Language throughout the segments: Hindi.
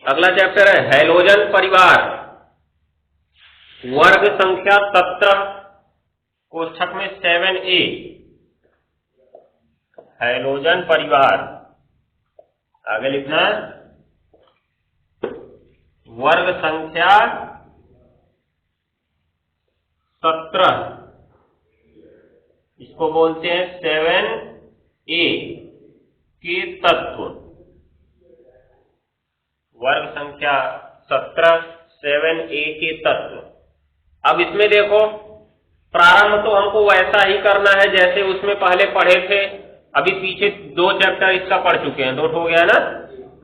अगला चैप्टर है हैलोजन परिवार, वर्ग संख्या 17, कोष्ठक में 7A। हैलोजन परिवार, आगे लिखना वर्ग संख्या 17, इसको बोलते हैं 7A के तत्व। वर्ग संख्या 17 7A के तत्व। अब इसमें देखो, प्रारंभ तो हमको वैसा ही करना है जैसे उसमें पहले पढ़े थे। अभी पीछे 2 चैप्टर इसका पढ़ चुके हैं, 2 हो गया ना,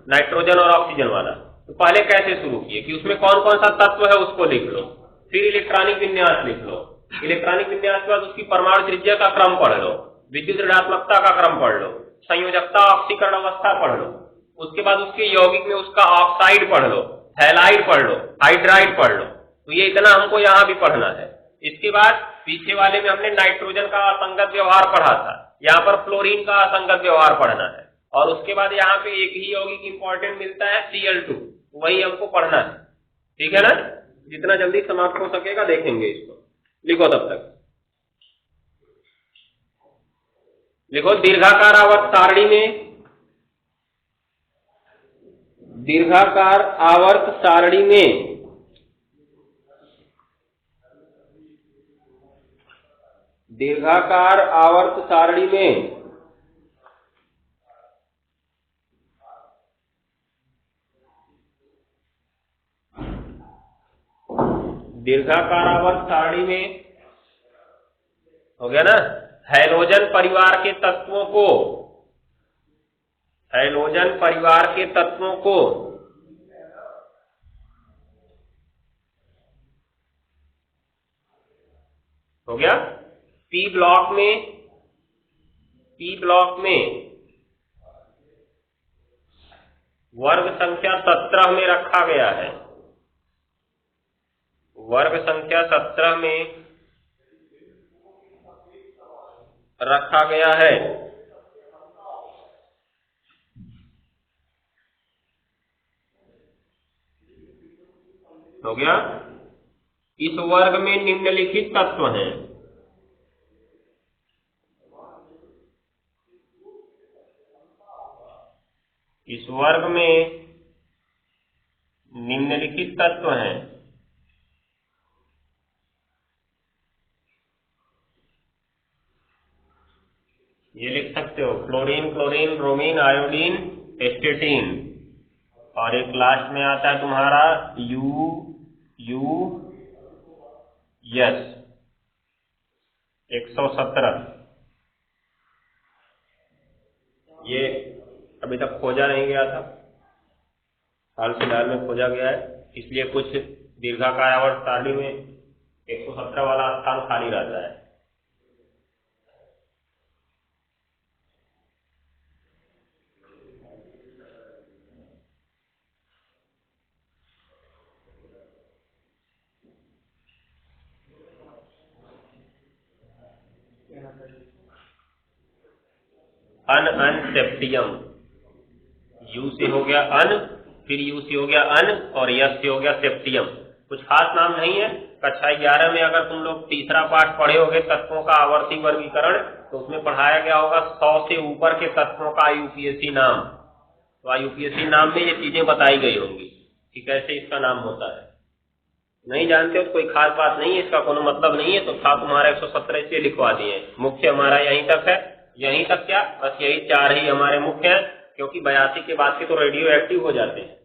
नाइट्रोजन और ऑक्सीजन वाला। तो पहले कैसे शुरू किए कि उसमें कौन कौन सा तत्व है उसको लिख लो, फिर इलेक्ट्रॉनिक विन्यास लिख लो, इलेक्ट्रॉनिक विन्यास के बाद उसकी परमाणु त्रिज्या का क्रम पढ़ लो, विद्युत ऋणात्मकता का क्रम पढ़ लो, संयोजकता ऑक्सीकरण अवस्था पढ़ लो, उसके बाद उसके यौगिक में उसका ऑक्साइड पढ़ लो, हैलाइड पढ़ लो, हाइड्राइड पढ़ लो। तो ये इतना हमको यहाँ भी पढ़ना है। इसके बाद पीछे वाले में हमने नाइट्रोजन का असंगत व्यवहार पढ़ा था, यहाँ पर फ्लोरीन का असंगत व्यवहार पढ़ना है। और उसके बाद यहाँ पे एक ही यौगिक इंपॉर्टेंट मिलता है Cl2, वही हमको पढ़ना है। ठीक है ना, जितना जल्दी समाप्त हो सकेगा देखेंगे इसको। लिखो तब तक, लिखो दीर्घाकार आवर्त सारणी में, दीर्घाकार आवर्त सारणी में दीर्घाकार आवर्त सारणी में दीर्घाकार आवर्त सारणी में हो गया ना, हैलोजन परिवार के तत्वों को, हैलोजन परिवार के तत्वों को हो गया पी ब्लॉक में वर्ग संख्या 17 में रखा गया है। वर्ग संख्या 17 में रखा गया है। हो गया, इस वर्ग में निम्नलिखित तत्व हैं। इस वर्ग में निम्नलिखित तत्व हैं। ये लिख सकते हो, फ्लोरीन, क्लोरीन, ब्रोमीन, आयोडीन, एस्टेटीन। और एक लास्ट में आता है तुम्हारा US 117। ये अभी तक खोजा नहीं गया था, हाल फिलहाल में खोजा गया है, इसलिए कुछ दीर्घाकार आवर्त सारणी में 117 वाला स्थान खाली रहता है। अनसेप्टियम, यू से हो गया अन, फिर यू से हो गया अन, और यस से हो गया सेप्टियम। कुछ खास नाम नहीं है। कक्षा 11 में अगर तुम लोग तीसरा पाठ पढ़े होगे तत्वों का आवर्ती वर्गीकरण, तो उसमें पढ़ाया गया होगा 100 से ऊपर के तत्वों का IUPAC नाम। तो IUPAC नाम में ये चीजें बताई गई होंगी कि कैसे इसका नाम होता है। नहीं जानते हो तो कोई खास बात नहीं है, इसका कोनो मतलब नहीं है। तो था तुम्हारा 117 इसलिए लिखवा दिए। मुख्य हमारा यहीं तक है, यहीं तक क्या, बस यही 4 ही हमारे मुख्य हैं, क्योंकि 82 के बाद के तो रेडियो एक्टिव हो जाते हैं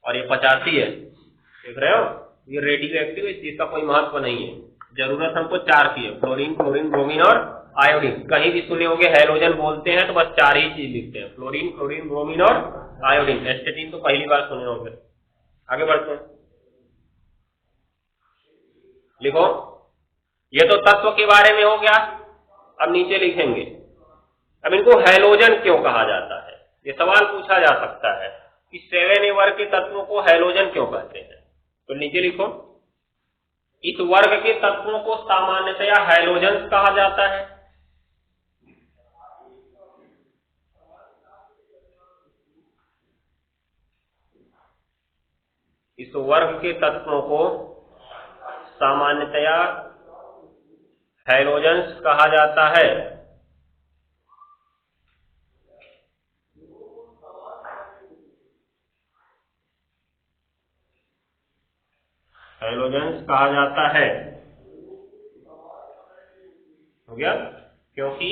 और ये 85 है, देख रहे हो, ये रेडियो एक्टिव है, इसका कोई महत्व नहीं है। जरूरत हमको 4 की है, फ्लोरीन, क्लोरीन, ब्रोमीन और आयोडीन। कहीं भी सुने होंगे हैलोजन बोलते हैं तो बस 4 ही चीज लिखते हैं, फ्लोरीन, क्लोरीन, ब्रोमीन और आयोडीन। एस्टेटीन तो पहली बार सुने होंगे। आगे बढ़ते हैं, लिखो, ये तो तत्व के बारे में हो गया। अब नीचे लिखेंगे, अब इनको हैलोजन क्यों कहा जाता है, ये सवाल पूछा जा सकता है कि 7A वर्ग के तत्वों को हैलोजन क्यों कहते हैं। तो नीचे लिखो, इस वर्ग के तत्वों को सामान्यतया हैलोजन कहा जाता है। इस वर्ग के तत्वों को सामान्यतया हैलोजेंस कहा जाता है। हैलोजेंस कहा जाता है। हो गया? क्योंकि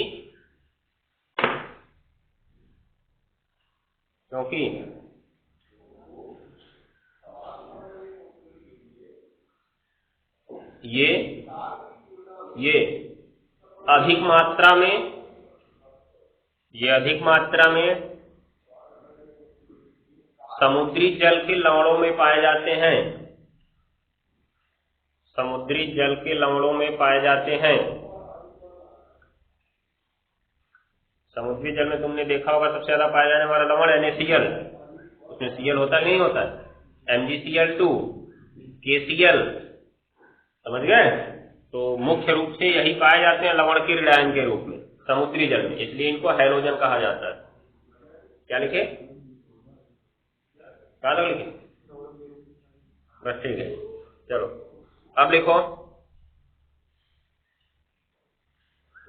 ये अधिक मात्रा में समुद्री जल के लवणों में पाए जाते हैं। समुद्री जल के लवणों में पाए जाते हैं। समुद्री जल में तुमने देखा होगा सबसे ज्यादा पाया जाने वाला लवण NaCl। उसमें Cl होता है नहीं होता है? MgCl2, KCl, समझ गए? तो मुख्य रूप से यही पाए जाते हैं लवण के ऋणायन के रूप में समुद्री जल में, इसलिए इनको हैलोजन कहा जाता है। क्या लिखे? क्या लोग लिखे? बस ठीक है, चलो अब लिखो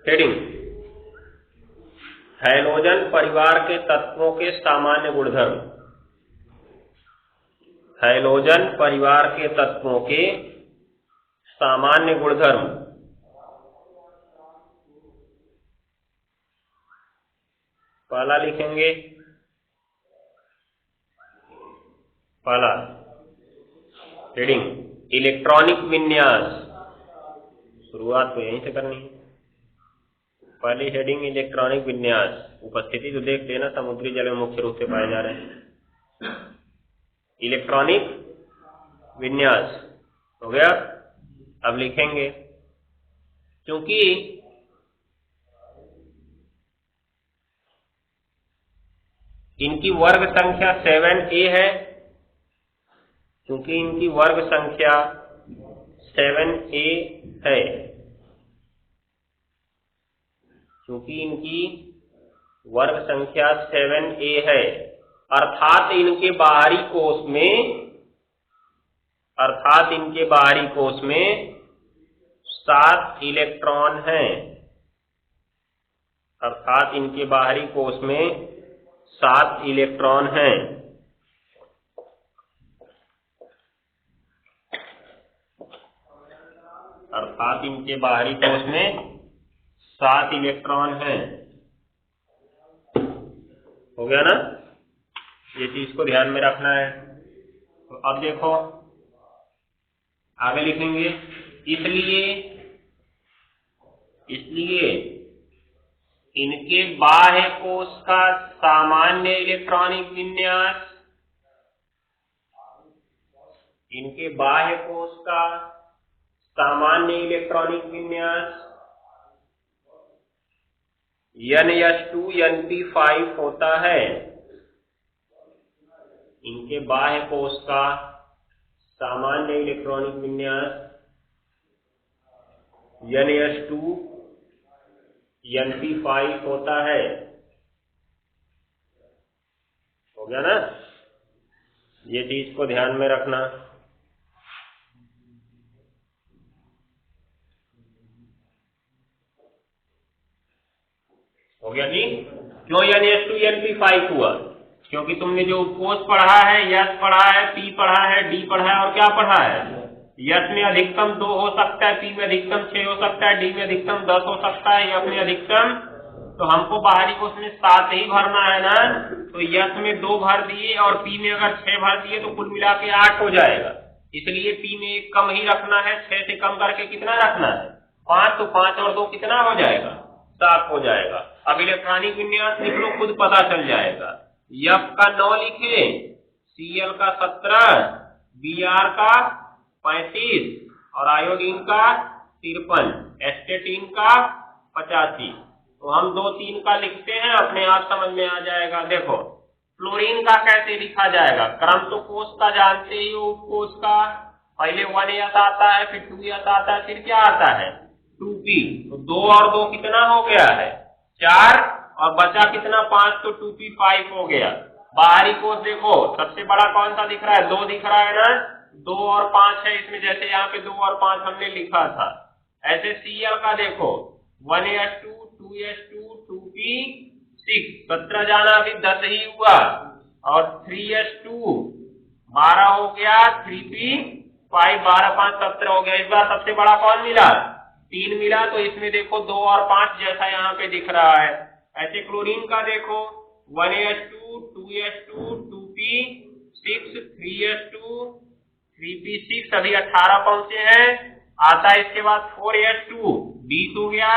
हेडिंग, हैलोजन परिवार के तत्वों के सामान्य गुणधर्म। हैलोजन परिवार के तत्वों के सामान्य गुणधर्म। पहला लिखेंगे, पहला हेडिंग इलेक्ट्रॉनिक विन्यास। शुरुआत तो यहीं से करनी है। पहली हेडिंग इलेक्ट्रॉनिक विन्यास। उपस्थिति तो देख लेना, समुद्री जल में मुख्य रूप से पाए जा रहे हैं। इलेक्ट्रॉनिक विन्यास हो गया। अब लिखेंगे क्योंकि इनकी वर्ग संख्या 7a है, क्योंकि इनकी वर्ग संख्या 7a है, क्योंकि इनकी वर्ग संख्या 7a है, अर्थात इनके बाहरी कोष में 7 इलेक्ट्रॉन हैं। अर्थात इनके बाहरी कोष में 7 इलेक्ट्रॉन हैं। अर्थात इनके बाहरी कोष में 7 इलेक्ट्रॉन हैं। हो गया ना? ये चीज को ध्यान में रखना है। तो अब देखो आगे लिखेंगे, इसलिए इनके बाह्य कोष का सामान्य इलेक्ट्रॉनिक विन्यास, इनके बाह्य कोष का सामान्य इलेक्ट्रॉनिक विन्यास NS2 NP5 होता है। इनके बाह्य कोष का सामान्य इलेक्ट्रॉनिक विन्यास NS2 NP5 होता है। हो गया ना? ये चीज को ध्यान में रखना। हो गया जी? क्यों NS2 NP5 हुआ? क्योंकि तुमने जो कोष पढ़ा है, S पढ़ा है, P पढ़ा है, D पढ़ा है और क्या पढ़ा है? S में अधिकतम 2 हो सकता है, P में अधिकतम 6 हो सकता है, D में अधिकतम 10 हो सकता है, F में अधिकतम, तो हमको बाहरी कोष में 7 ही भरना है ना। तो S में 2 भर दिए और P में अगर 6 भर दिए तो कुल मिला के 8 हो जाएगा। इसलिए P में 1 कम ही रखना है। 6 से कम करके कितना रखना है? 5। तो 5 और 2 कितना हो जाएगा? 7 हो जाएगा। अब इलेक्ट्रॉनिक विन्यास लिख लो, खुद पता चल जाएगा। F का 9 लिखे, Cl का 17, Br का 35 और आयोडीन का 53, एस्टेटीन का 85। तो हम 2 3 का लिखते हैं, अपने आप समझ में आ जाएगा। देखो फ्लोरीन का कैसे लिखा जाएगा? क्रम तो कोष का जानते ही हो, कोष का पहले 1s आता है, फिर 2s आता है, फिर क्या आता है? 2p। तो 2 और 2 कितना हो गया है? 4 और बचा कितना? 5। तो 2p5 हो गया। बाहरी कोष देखो सबसे बड़ा कौन सा दिख रहा है, 2 दिख रहा है ना, 2 और 5 है इसमें, जैसे यहाँ पे 2 और 5 हमने लिखा था। ऐसे Cl का देखो 1s2 2s2 2p6 17 जाना अभी 10 ही हुआ, और 3s2 12 हो गया, 3p5 12 5 17 हो गया। इस बार सबसे बड़ा कौन मिला, 3 मिला, तो इसमें देखो 2 और 5 जैसा यहाँ पे दिख रहा है। ऐसे क्लोरीन का देखो 1s2 2s2 2p6 3s2 3p6 अभी 18 पहुंचे हैं। आता है इसके बाद 4s2 20 हो गया,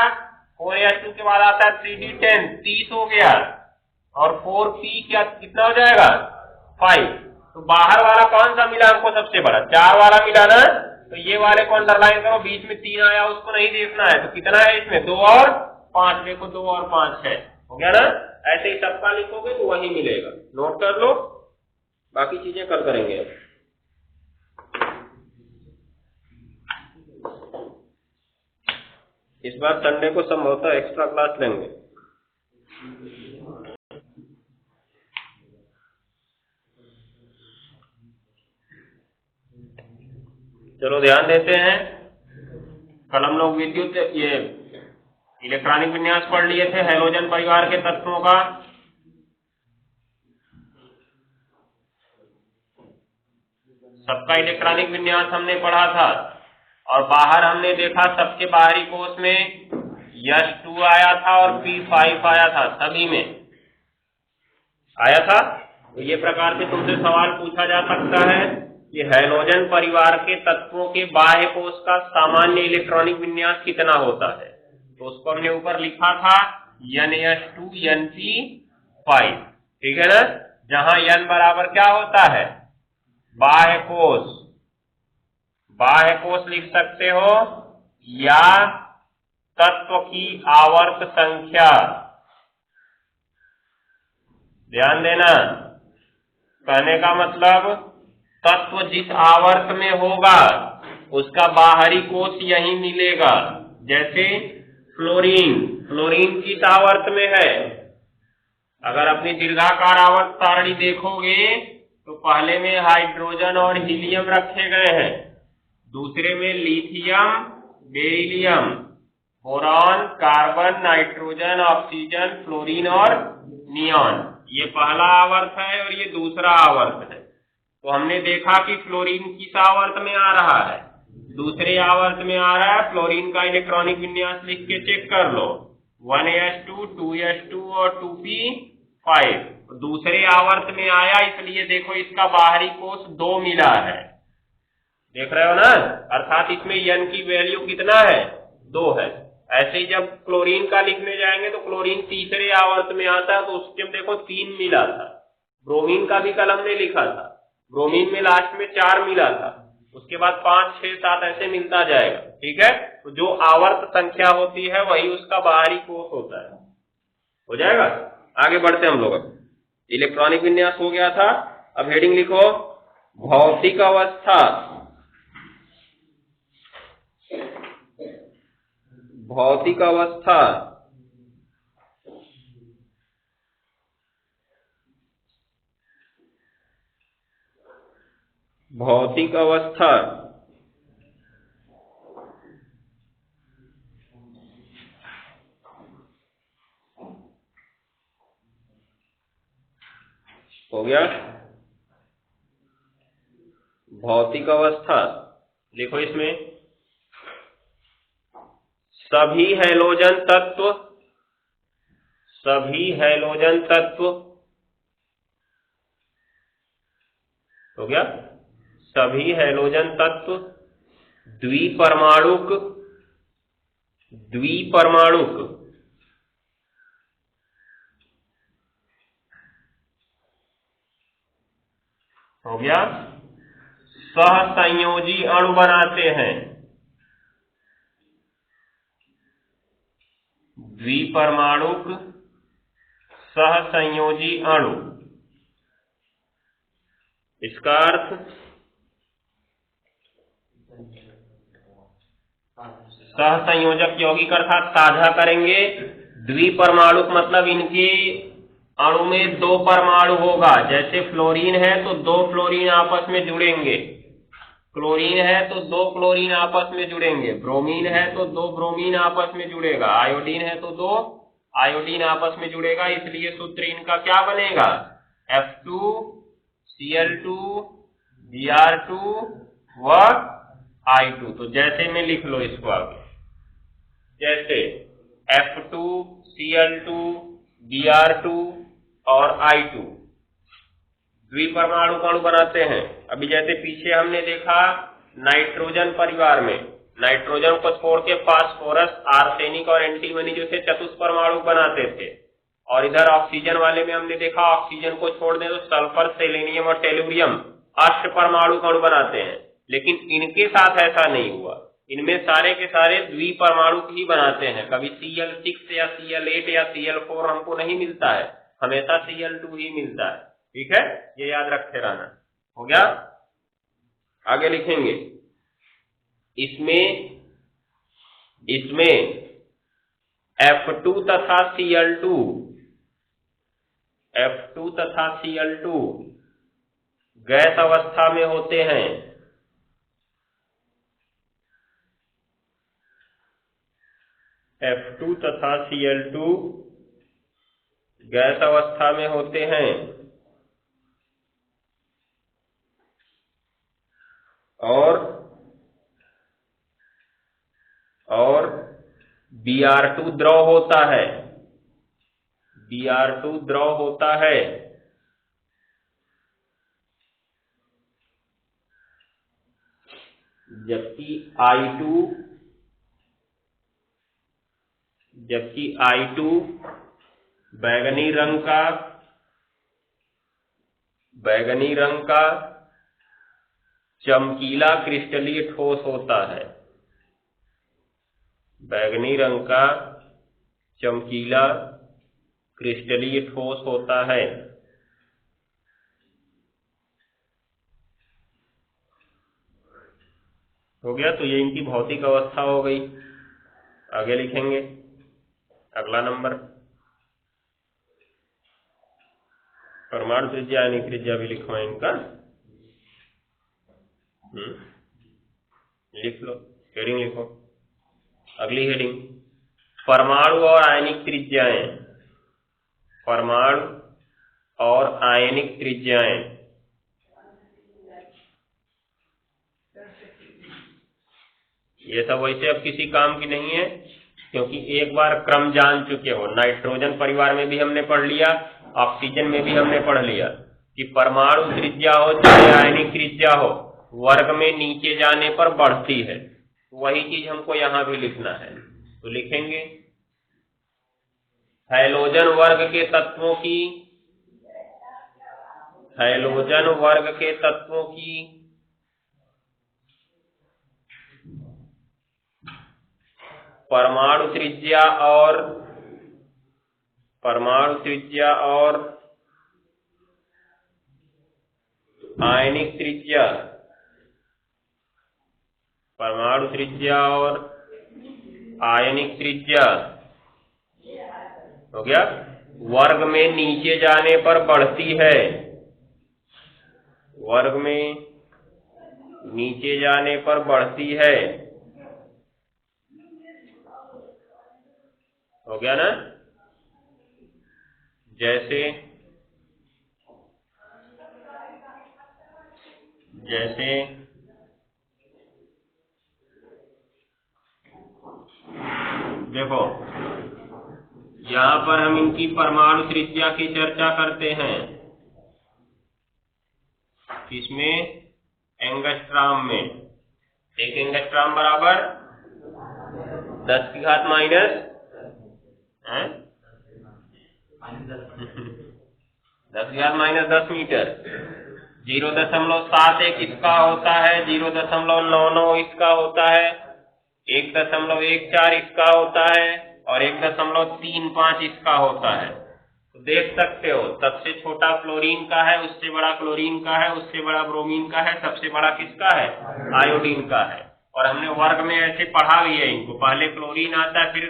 4s2 के बाद आता है 3d10 30 हो गया, और 4p क्या कितना हो जाएगा 5। तो बाहर वाला कौन सा मिला हमको सबसे बड़ा, 4 वाला मिला ना, तो ये वाले को अंडरलाइन करो, बीच में 3 आया उसको नहीं देखना है। तो कितना है इसमें 2 और 5, देखो 2 और 5 है, हो गया ना। ऐसे ही सबका लिखोगे तो वही मिलेगा, नोट कर लो, बाकी चीजें कल करेंगे। इस बार संडे को संभवतः एक्स्ट्रा क्लास लेंगे। चलो ध्यान देते हैं। कल हम लोग विद्युत ये इलेक्ट्रॉनिक विन्यास पढ़ लिए थे हैलोजन परिवार के तत्वों का। सबका इलेक्ट्रॉनिक विन्यास हमने पढ़ा था, और बाहर हमने देखा सबके बाहरी कोष में S2 आया था और P5 आया था, सभी में आया था। तो ये प्रकार से तुमसे सवाल पूछा जा सकता है कि हैलोजन परिवार के तत्वों के बाह्य कोष का सामान्य इलेक्ट्रॉनिक विन्यास कितना होता है। तो उसको हमने ऊपर लिखा था NS2 NP5, ठीक है ना, जहां N बराबर क्या होता है, बाह्य कोष, बाह्य कोष लिख सकते हो, या तत्व की आवर्त संख्या। ध्यान देना, कहने का मतलब तत्व जिस आवर्त में होगा उसका बाहरी कोष यही मिलेगा। जैसे फ्लोरीन, फ्लोरीन किस आवर्त में है, अगर अपनी दीर्घाकार आवर्त सारणी देखोगे तो पहले में हाइड्रोजन और हीलियम रखे गए हैं, दूसरे में lithium beryllium, boron carbon nitrogen oxygen fluorine और नियॉन। ये पहला आवर्त है और ये दूसरा आवर्त है। तो हमने देखा कि फ्लोरीन किस आवर्त में आ रहा है, दूसरे आवर्त में आ रहा है। फ्लोरीन का इलेक्ट्रॉनिक विन्यास लिख के चेक कर लो, 1s2 2s2 और 2p5 दूसरे आवर्त में आया, इसलिए देखो इसका बाहरी कोष 2 मिला है, देख रहे हो ना, अर्थात इसमें N की वैल्यू कितना है 2 है। ऐसे ही जब क्लोरीन का लिखने जाएंगे तो क्लोरीन तीसरे आवर्त में आता है, तो उसके देखो 3 मिला था। ब्रोमीन का भी कल हमने लिखा था, ब्रोमीन में लास्ट में 4 मिला था, उसके बाद 5 6 7 ऐसे मिलता जाएगा, ठीक है। तो जो आवर्त संख्या होती है वही उसका बाहरी कोष होता है, हो जाएगा। आगे बढ़ते हम लोग, अब इलेक्ट्रॉनिक विन्यास हो गया था। अब हेडिंग लिखो, भौतिक अवस्था, भौतिक अवस्था, भौतिक अवस्था, हो गया। भौतिक अवस्था लिखो, इसमें सभी हैलोजन तत्व, सभी हैलोजन तत्व, हो गया, सभी हैलोजन तत्व द्विपरमाणुक, द्विपरमाणुक, हो गया, सहसंयोजी अणु बनाते हैं, द्विपरमाणुक सहसंयोजी अणु। इसका अर्थ सहसंयोजक यौगिक अर्थात साझा करेंगे। द्विपरमाणुक मतलब इनके अणु में 2 परमाणु होगा, जैसे फ्लोरीन है तो 2 फ्लोरीन आपस में जुड़ेंगे, क्लोरीन है तो 2 क्लोरीन आपस में जुड़ेंगे, ब्रोमीन है तो 2 ब्रोमीन आपस में जुड़ेगा, आयोडीन है तो 2 आयोडीन आपस में जुड़ेगा। इसलिए सूत्र इनका क्या बनेगा, F2Cl2 Br2 व I2। तो जैसे में लिख लो इसको आगे, जैसे F2Cl2 Br2 और I2 द्विपरमाणु अणु बनाते हैं। अभी जैसे पीछे हमने देखा नाइट्रोजन परिवार में, नाइट्रोजन को छोड़ के फास्फोरस, आर्सेनिक और एंटीमनी जो थे चतुष्परमाणु बनाते थे, और इधर ऑक्सीजन वाले में हमने देखा ऑक्सीजन को छोड़ दें तो सल्फर, सेलेनियम और टेलुरियम अष्टपरमाणु अणु बनाते हैं। लेकिन इनके साथ ऐसा नहीं हुआ, इनमें सारे के सारे द्विपरमाणु ही बनाते हैं। कभी Cl6 या Cl8 या Cl4 हमको नहीं मिलता है, हमेशा Cl2 ही मिलता है। ठीक है, ये याद रखते रहना। हो गया, आगे लिखेंगे। इसमें F2 तथा Cl2 गैस अवस्था में होते हैं। F2 तथा Cl2 गैस अवस्था में होते हैं और Br2 द्रव होता है, Br2 द्रव होता है। जबकि I2 बैगनी रंग का चमकीला क्रिस्टलीय ठोस होता है, बैगनी रंग का चमकीला क्रिस्टलीय ठोस होता है। हो गया, तो ये इनकी भौतिक अवस्था हो गई। आगे लिखेंगे अगला नंबर, परमाणु त्रिज्या यानी त्रिज्या भी लिखवाएं इनका। लिख लो, हेडिंग लिखो। अगली हेडिंग, परमाणु और आयनिक त्रिज्याएं, परमाणु और आयनिक त्रिज्याएं। ये सब वैसे अब किसी काम की नहीं है, क्योंकि एक बार क्रम जान चुके हो। नाइट्रोजन परिवार में भी हमने पढ़ लिया, ऑक्सीजन में भी हमने पढ़ लिया कि परमाणु त्रिज्या हो चाहे आयनिक त्रिज्या हो, वर्ग में नीचे जाने पर बढ़ती है। वही चीज हमको यहां भी लिखना है, तो लिखेंगे हैलोजन वर्ग के तत्वों की परमाणु त्रिज्या और आयनिक त्रिज्या, परमाणु त्रिज्या और आयनिक त्रिज्या हो गया, वर्ग में नीचे जाने पर बढ़ती है, वर्ग में नीचे जाने पर बढ़ती है। हो गया ना, जैसे देखो यहां पर हम इनकी परमाणु त्रिज्या की चर्चा करते हैं, इसमें एंगस्ट्रॉम में। एक एंगस्ट्रॉम बराबर 10 की घात माइनस 10 मीटर। 0.71 इसका होता है, 0.99 इसका होता है, 1.14 इसका होता है और 1.35 इसका होता है। तो देख सकते हो, सबसे छोटा फ्लोरीन का है, उससे बड़ा क्लोरीन का है, उससे बड़ा ब्रोमीन का है, सबसे बड़ा किसका है, आयोडीन का है। और हमने वर्ग में ऐसे पढ़ा भी है इनको, पहले क्लोरीन आता है, फिर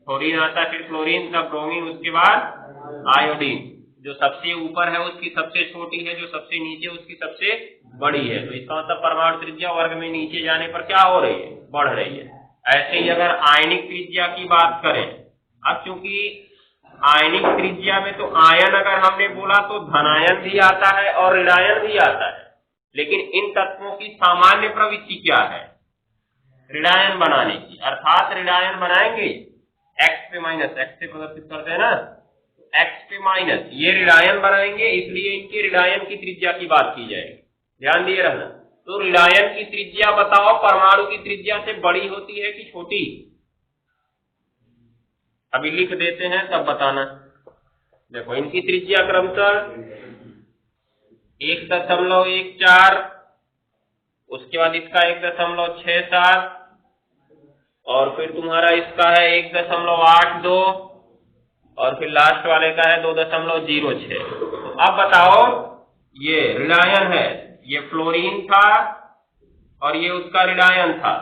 फ्लोरीन आता है, फिर क्लोरीन, तब ब्रोमीन, उसके बाद आयोडीन, जो सबसे ऊपर है उसकी सबसे छोटी है, जो सबसे नीचे उसकी सबसे बड़ी है। तो इसका मतलब परमाणु त्रिज्या वर्ग में नीचे जाने पर क्या हो रही है, बढ़ रही है। ऐसे ही अगर आयनिक त्रिज्या की बात करें, अब चूंकि आयनिक त्रिज्या में तो आयन अगर हमने बोला तो धनायन भी आता है और ऋणायन भी आता है, लेकिन इन तत्वों की सामान्य प्रवृत्ति क्या है, ऋणायन बनाने की, अर्थात ऋणायन बनाएंगे एक्स पे माइनस, एक्स से प्रदर्शित करते हैं ना, एक्स पे माइनस, ये ऋणायन बनाएंगे, इसलिए इनकी ऋणायन की त्रिज्या की बात की जाएगी, ध्यान दिए रहना। तो ऋणायन की त्रिज्या बताओ परमाणु की त्रिज्या से बड़ी होती है कि छोटी, अभी लिख देते हैं तब बताना। देखो इनकी त्रिज्या क्रमशः 1.14, उसके बाद इसका 1.67 और फिर तुम्हारा इसका है 1.82 और फिर लास्ट वाले का है 2.06। तो अब बताओ ये ऋणायन है, ये फ्लोरीन था और ये उसका ऋणायन था।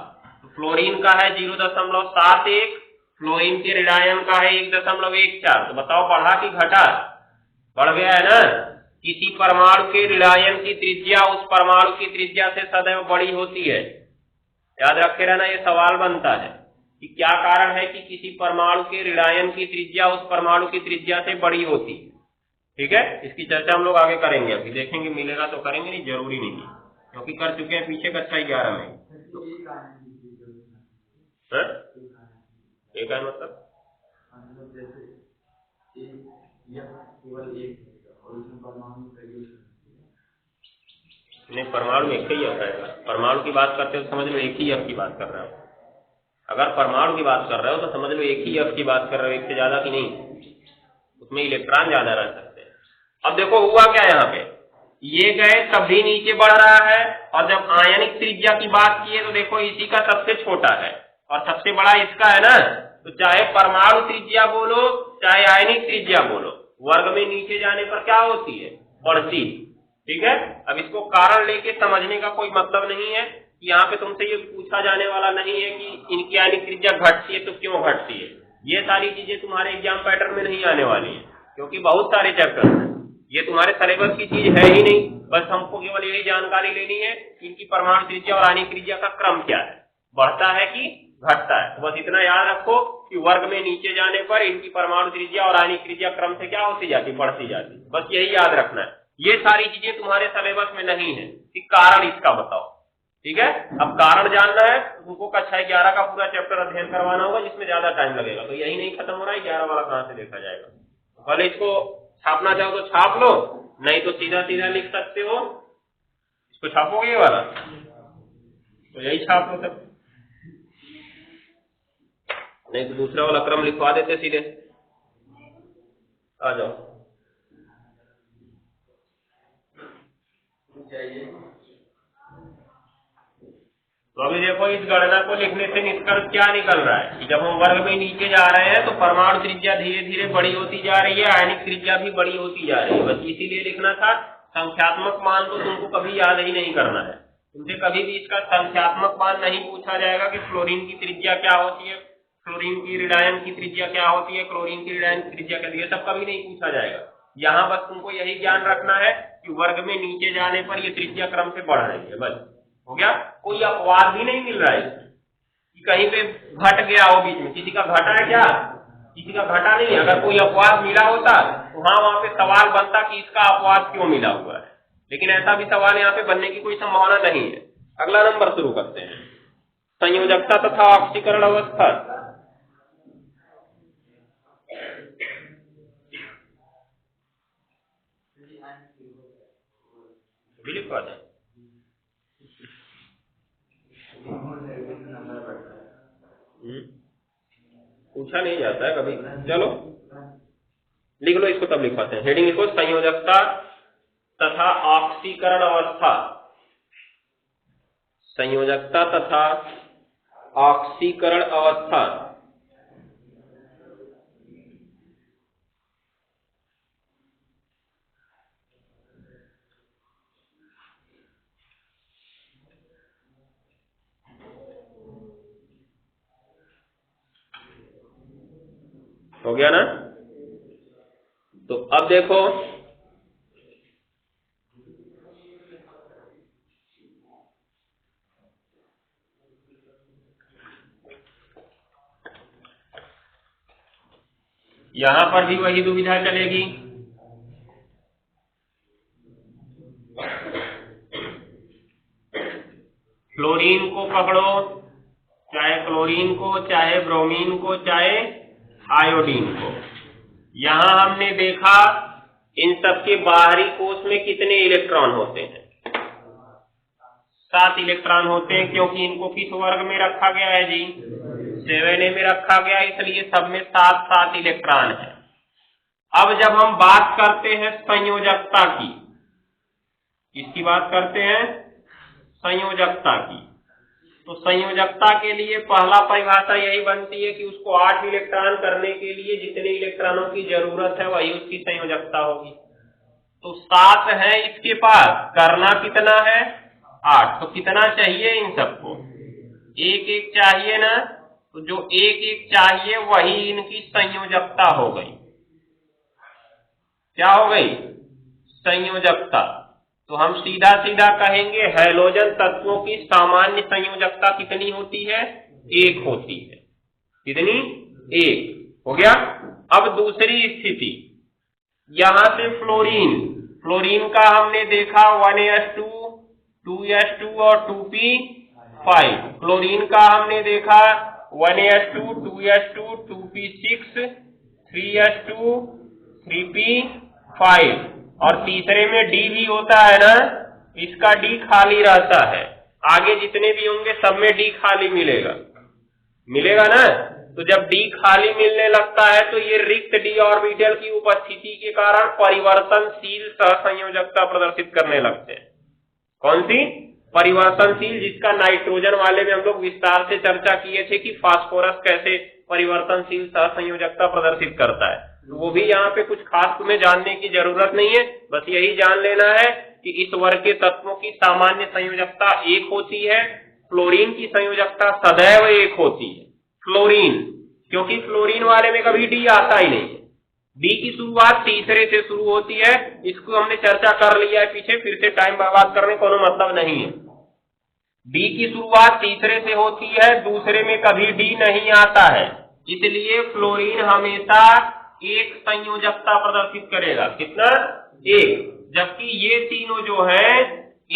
तो फ्लोरीन का है 0.71, फ्लोरीन के ऋणायन का है 1.14। तो बताओ बढ़ा कि घटा, बढ़ गया है ना। किसी परमाणु के ऋणायन की त्रिज्या उस परमाणु की त्रिज्या से सदैव बड़ी होती है, याद रखे रहना, ये सवाल बनता है कि क्या कारण है कि किसी परमाणु के ऋणायन की त्रिज्या उस परमाणु की त्रिज्या से बड़ी होती है। ठीक है, इसकी चर्चा हम लोग आगे करेंगे, अभी देखेंगे, मिलेगा तो करेंगे, नहीं जरूरी नहीं है, क्योंकि कर चुके हैं पीछे कक्षा 11 में। एक है मतलब नहीं, परमाणु में एक ही अफ है। परमाणु की बात करते हो तो समझ लो एक ही अफ की बात कर रहे हो। अगर परमाणु की बात कर रहे हो तो समझ लो एक ही अफ की बात कर रहे हो, एक से ज्यादा की नहीं, उसमें इलेक्ट्रॉन ज्यादा रह सकते हैं। अब देखो हुआ क्या, यहाँ पे ये गए तब भी नीचे बढ़ रहा है, और जब आयनिक त्रिज्या की बात की है तो देखो इसी का सबसे छोटा है और सबसे बड़ा इसका है ना। तो चाहे परमाणु त्रिज्या बोलो चाहे आयनिक त्रिज्या बोलो, वर्ग में नीचे जाने पर क्या होती है, बढ़ती। ठीक है, अब इसको कारण लेके समझने का कोई मतलब नहीं है कि यहाँ पे तुमसे ये पूछा जाने वाला नहीं है कि इनकी आयनिक त्रिज्या घटती है तो क्यों घटती है। ये सारी चीजें तुम्हारे एग्जाम पैटर्न में नहीं आने वाली है, क्योंकि बहुत सारे चैप्टर हैं, ये तुम्हारे सिलेबस की चीज है ही नहीं। बस हमको केवल यही जानकारी लेनी है कि इनकी परमाणु त्रिज्या और आयनिक त्रिज्या का क्रम क्या है, बढ़ता है कि घटता है। तो बस इतना याद रखो कि वर्ग में नीचे जाने पर इनकी परमाणु त्रिज्या और आयनिक त्रिज्या क्रम से क्या होती जाती, बढ़ती जाती। बस यही याद रखना है, ये सारी चीजें तुम्हारे सिलेबस में नहीं है कि कारण इसका बताओ। ठीक है, अब कारण जानना है तो तुमको कक्षा 11 का पूरा चैप्टर अध्ययन करवाना होगा, जिसमें ज्यादा टाइम लगेगा। तो यही नहीं खत्म हो रहा है, 11 वाला कहां से देखा जाएगा। पहले इसको छापना चाहो तो छाप लो, नहीं तो सीधा सीधा लिख सकते हो। इसको छापोगे ये वाला, तो यही छाप लो तब, नहीं तो दूसरा वाला क्रम लिखवा देते सीधे। आ जाओ, तो अभी देखो इस गणना को लिखने से निष्कर्ष क्या निकल रहा है कि जब हम वर्ग में नीचे जा रहे हैं तो परमाणु त्रिज्या धीरे धीरे बड़ी होती जा रही है, आयनिक त्रिज्या भी बड़ी होती जा रही है। बस इसीलिए लिखना था। संख्यात्मक मान तो तुमको कभी याद ही नहीं करना है, तुमसे कभी भी इसका संख्यात्मक मान नहीं पूछा जाएगा कि फ्लोरीन की त्रिज्या क्या होती है, फ्लोरीन की ऋणायन की त्रिज्या क्या होती है, क्लोरीन की ऋणायन की त्रिज्या क्या, ये सब कभी नहीं पूछा जाएगा। यहाँ बस तुमको यही ज्ञान रखना है कि वर्ग में नीचे जाने पर ये त्रिज्या क्रम से बढ़ रही है, बस हो गया। कोई अपवाद भी नहीं मिल रहा है कि कहीं पे घट गया हो, बीच में किसी का घटा है क्या, किसी का घटा नहीं है। अगर कोई अपवाद मिला होता तो हाँ वहां पे सवाल बनता कि इसका अपवाद क्यों मिला हुआ है, लेकिन ऐसा भी सवाल यहाँ पे बनने की कोई संभावना नहीं है। अगला नंबर शुरू करते हैं, संयोजकता तथा ऑक्सीकरण अवस्था। लिखवा दें, पूछा नहीं जाता है कभी। चलो लिख लो इसको, तब लिखवाते हैं। हेडिंग लिखो, संयोजकता तथा ऑक्सीकरण अवस्था। संयोजकता तथा ऑक्सीकरण अवस्था। हो गया ना। तो अब देखो यहां पर भी वही दुविधा चलेगी। फ्लोरीन को पकड़ो, चाहे क्लोरीन को, चाहे ब्रोमीन को, चाहे आयोडीन को। यहां हमने देखा इन सबके बाहरी कोश में कितने इलेक्ट्रॉन होते हैं? 7 इलेक्ट्रॉन होते हैं, क्योंकि इनको किस वर्ग में रखा गया है जी? 7a में रखा गया, इसलिए सब में 7 इलेक्ट्रॉन है। अब जब हम बात करते हैं संयोजकता की, किसकी बात करते हैं? संयोजकता की। तो संयोजकता के लिए पहला परिभाषा यही बनती है कि उसको 8 इलेक्ट्रॉन करने के लिए जितने इलेक्ट्रॉनों की जरूरत है वही उसकी संयोजकता होगी। तो 7 है इसके पास, करना कितना है? 8। तो कितना चाहिए इन सबको? 1 चाहिए ना। तो जो 1 चाहिए वही इनकी संयोजकता हो गई। क्या हो गई? संयोजकता। तो हम सीधा सीधा कहेंगे हैलोजन तत्वों की सामान्य संयोजकता कितनी होती है? 1 होती है। कितनी? 1 हो गया। अब दूसरी स्थिति, यहां से फ्लोरीन का हमने देखा 1s2, 2s2 और 2p5। क्लोरीन का हमने देखा 1s2, 2s2, 2p6, 3s2, 3p5 और तीसरे में डी भी होता है ना, इसका डी खाली रहता है। आगे जितने भी होंगे सब में डी खाली मिलेगा ना। तो जब डी खाली मिलने लगता है तो ये रिक्त डी ऑर्बिटल की उपस्थिति के कारण परिवर्तनशील सहसंयोजकता प्रदर्शित करने लगते हैं। कौन सी? परिवर्तनशील, जिसका नाइट्रोजन वाले में हम लोग विस्तार से चर्चा किए थे कि फास्फोरस कैसे परिवर्तनशील सहसंयोजकता प्रदर्शित करता है। तो वो भी यहाँ पे कुछ खास तुम्हें जानने की जरूरत नहीं है, बस यही जान लेना है कि इस वर्ग के तत्वों की सामान्य संयोजकता 1 होती है। फ्लोरीन की संयोजकता सदैव 1 होती है। फ्लोरीन, क्योंकि फ्लोरीन वाले में कभी डी आता ही नहीं है। डी की शुरुआत तीसरे से शुरू होती है, इसको हमने चर्चा कर लिया है पीछे, फिर से टाइम बर्बाद करने का कोई मतलब नहीं है। डी की शुरुआत तीसरे से होती है, दूसरे में कभी डी नहीं आता है, इसलिए फ्लोरीन हमेशा 1 संयोजकता प्रदर्शित करेगा। कितना? 1। जबकि ये तीनों जो है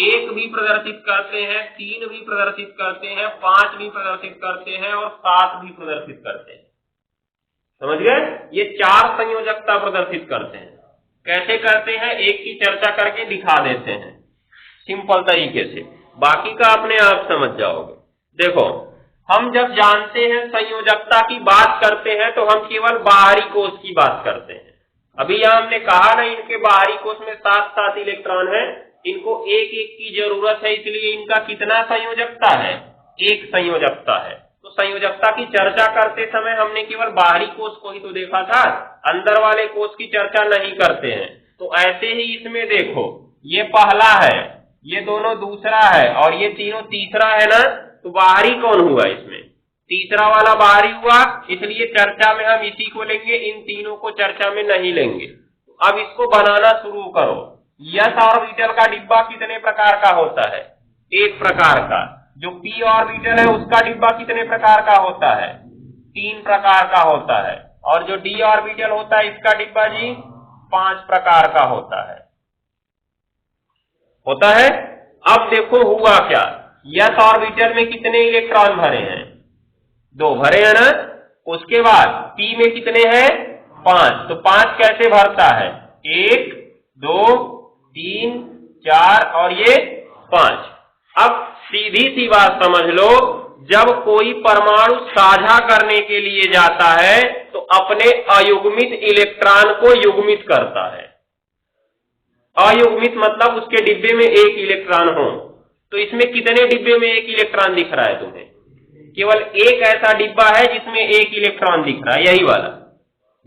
1 भी प्रदर्शित करते हैं, 3 भी प्रदर्शित करते हैं, 5 भी प्रदर्शित करते हैं और 7 भी प्रदर्शित करते हैं। समझ गए? ये 4 संयोजकता प्रदर्शित करते हैं। कैसे करते हैं एक की चर्चा करके दिखा देते हैं सिंपल तरीके से, बाकी का अपने आप समझ जाओगे। देखो, हम जब जानते हैं संयोजकता की बात करते हैं तो हम केवल बाहरी कोश की बात करते हैं। अभी यहां हमने कहा ना, इनके बाहरी कोश में 7 इलेक्ट्रॉन है, इनको 1 की जरूरत है, इसलिए इनका कितना संयोजकता है? 1 संयोजकता है। तो संयोजकता की चर्चा करते समय हमने केवल बाहरी कोश को ही तो देखा था, अंदर वाले कोश की चर्चा नहीं करते हैं। तो ऐसे ही इसमें देखो, ये पहला है, ये दोनों दूसरा है और ये तीनों तीसरा है ना। तो बाहरी कौन हुआ इसमें? तीसरा वाला बाहरी हुआ, इसलिए चर्चा में हम इसी को लेंगे, इन तीनों को चर्चा में नहीं लेंगे। अब इसको बनाना शुरू करो। s ऑर्बिटल का डिब्बा कितने प्रकार का होता है? 1 प्रकार का। जो p ऑर्बिटल है उसका डिब्बा कितने प्रकार का होता है? 3 प्रकार का होता है। और जो d ऑर्बिटल होता है इसका डिब्बा जी 5 प्रकार का होता है। अब देखो हुआ क्या, s ऑर्बिटल में कितने इलेक्ट्रॉन भरे हैं? 2 भरे हैं ना। उसके बाद p में कितने हैं? 5। तो 5 कैसे भरता है? 1, 2, 3, 4 और ये 5। अब सीधी सी बात समझ लो, जब कोई परमाणु साझा करने के लिए जाता है तो अपने अयुग्मित इलेक्ट्रॉन को युग्मित करता है। अयुग्मित मतलब उसके डिब्बे में 1 इलेक्ट्रॉन हो। तो इसमें कितने डिब्बे में 1 इलेक्ट्रॉन दिख रहा है तुम्हें? केवल एक ऐसा डिब्बा है जिसमें 1 इलेक्ट्रॉन दिख रहा है, यही वाला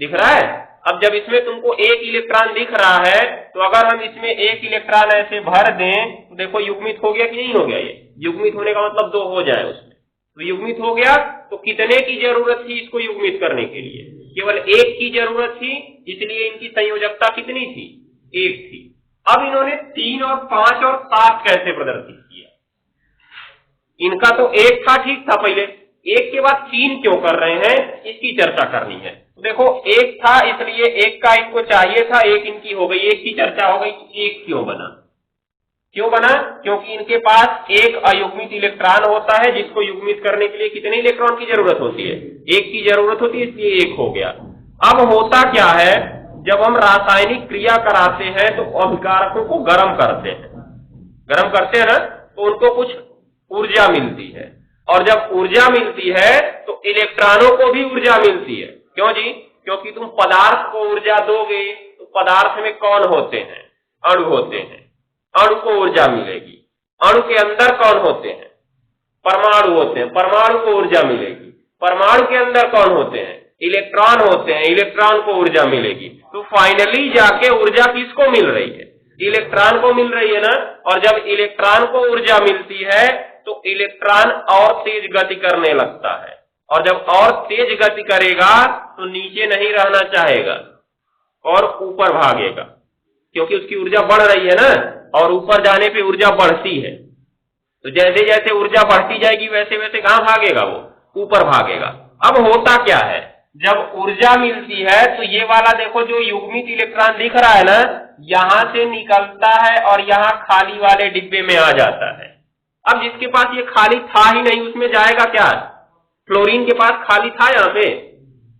दिख रहा है। अब जब इसमें तुमको 1 इलेक्ट्रॉन दिख रहा है तो अगर हम इसमें 1 इलेक्ट्रॉन ऐसे भर दें तो देखो युग्मित हो गया कि नहीं हो गया? ये युग्मित होने का मतलब 2 हो जाए उसमें, तो युग्मित हो गया। तो कितने की जरूरत थी इसको युग्मित करने के लिए? केवल एक की जरूरत थी, इसलिए इनकी संयोजकता कितनी थी? एक थी। अब इन्होंने 3 और 5 और 7 कैसे प्रदर्शित किया? इनका तो एक था, ठीक था पहले, एक के बाद 3 क्यों कर रहे हैं, इसकी चर्चा करनी है। तो देखो एक था इसलिए एक का इनको चाहिए था, एक इनकी हो गई, एक की चर्चा हो गई। एक क्यों बना? क्यों बना? क्योंकि इनके पास एक अयुग्मित इलेक्ट्रॉन होता है, जिसको युग्मित करने के लिए कितने इलेक्ट्रॉन की जरूरत होती है? एक की जरूरत होती है, इसलिए एक हो गया। अब होता क्या है, जब हम रासायनिक क्रिया कराते हैं तो अभिकारकों को गर्म करते हैं, गर्म करते हैं ना, तो उनको कुछ ऊर्जा मिलती है, और जब ऊर्जा मिलती है तो इलेक्ट्रॉनों को भी ऊर्जा मिलती है। क्यों जी? क्योंकि तुम पदार्थ को ऊर्जा दोगे तो पदार्थ में कौन होते हैं? अणु होते हैं, अणु को ऊर्जा मिलेगी। अणु के अंदर कौन होते हैं? परमाणु होते हैं, परमाणु को ऊर्जा मिलेगी। परमाणु के अंदर कौन होते हैं? इलेक्ट्रॉन होते हैं, इलेक्ट्रॉन को ऊर्जा मिलेगी। तो फाइनली जाके ऊर्जा किसको मिल रही है? इलेक्ट्रॉन को मिल रही है ना। और जब इलेक्ट्रॉन को ऊर्जा मिलती है तो इलेक्ट्रॉन और तेज गति करने लगता है, और जब और तेज गति करेगा तो नीचे नहीं रहना चाहेगा और ऊपर भागेगा, क्योंकि उसकी ऊर्जा बढ़ रही है ना, और ऊपर जाने पे ऊर्जा बढ़ती है। तो जैसे जैसे ऊर्जा बढ़ती जाएगी वैसे वैसे कहां भागेगा? वो ऊपर भागेगा। अब होता क्या है, जब ऊर्जा मिलती है तो ये वाला देखो जो युग्मित इलेक्ट्रॉन दिख रहा है ना, यहां से निकलता है और यहां खाली वाले डिब्बे में आ जाता है। अब जिसके पास ये खाली था ही नहीं, उसमें जाएगा क्या? फ्लोरीन के पास खाली था, यहाँ पे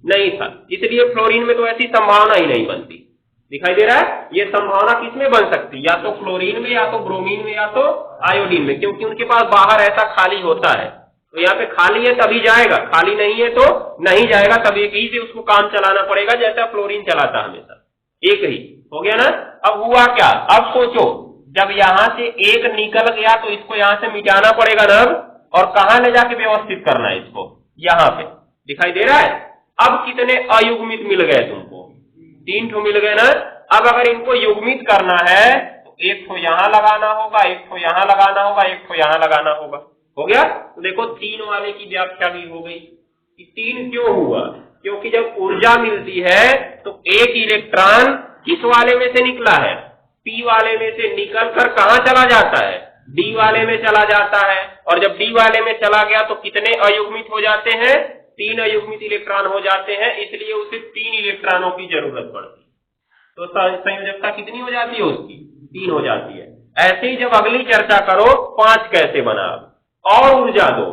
नहीं था, इसलिए फ्लोरीन में तो ऐसी संभावना ही नहीं बनती। दिखाई दे रहा है? ये संभावना किसमें बन सकती? या तो क्लोरीन में, या तो ब्रोमीन में, या तो आयोडीन में, क्योंकि उनके पास बाहर ऐसा खाली होता है। तो यहाँ पे खाली है तभी जाएगा, खाली नहीं है तो नहीं जाएगा। तब एक ही से उसको काम चलाना पड़ेगा, जैसा फ्लोरीन चलाता हमेशा, एक ही। हो गया ना? अब हुआ क्या? अब सोचो, जब यहां से एक निकल गया तो इसको यहां से मिटाना पड़ेगा ना, और कहां ले जाके व्यवस्थित करना है इसको? यहां पे। दिखाई दे रहा है? अब कितने अयुग्मित मिल गए तुमको? 3 ठो मिल गए ना। अब अगर इनको युग्मित करना है तो एक ठो यहां लगाना होगा, एक ठो यहां लगाना होगा, एक ठो यहां लगाना होगा। हो गया? तो देखो 3 वाले की व्याख्या भी हो गई। 3 क्यों हुआ? क्योंकि जब ऊर्जा मिलती है तो एक इलेक्ट्रॉन किस वाले में से निकला है? पी वाले में से निकल कर कहां चला जाता है? डी वाले में चला जाता है। और जब डी वाले में चला गया तो कितने अयुग्मित हो जाते हैं? 3 अयुग्मित इलेक्ट्रॉन हो जाते हैं, इसलिए उसे 3 इलेक्ट्रॉनों की जरूरत पड़ती है। तो संयोजकता कितनी हो जाती है उसकी? 3 हो जाती है। ऐसे ही जब अगली चर्चा करो 5 कैसे बना, और ऊर्जा दो,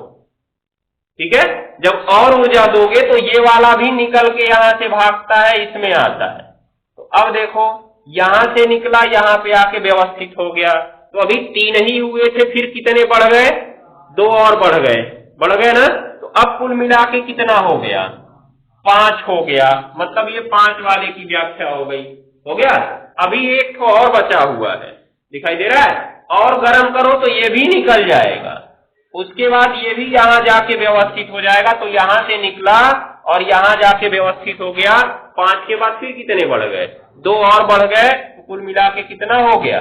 ठीक है? जब और ऊर्जा दोगे तो ये वाला भी निकल के यहां से भागता है, इसमें आता है। तो अब देखो यहां से निकला, यहां पे आके व्यवस्थित हो गया। तो अभी 3 ही हुए थे, फिर कितने बढ़ गए? 2 और बढ़ गए, बढ़ गए ना। तो अब कुल मिला के कितना हो गया? 5 हो गया। मतलब ये 5 वाले की व्याख्या हो गई। हो गया? अभी एक तो और बचा हुआ है, दिखाई दे रहा है? और गर्म करो तो ये भी निकल जाएगा, उसके बाद ये भी यहां जाके व्यवस्थित हो जाएगा। तो यहां से निकला और यहां जाके व्यवस्थित हो गया। 5 के बाद फिर कितने बढ़ गए? 2 और बढ़ गए। तो कुल मिला के कितना हो गया?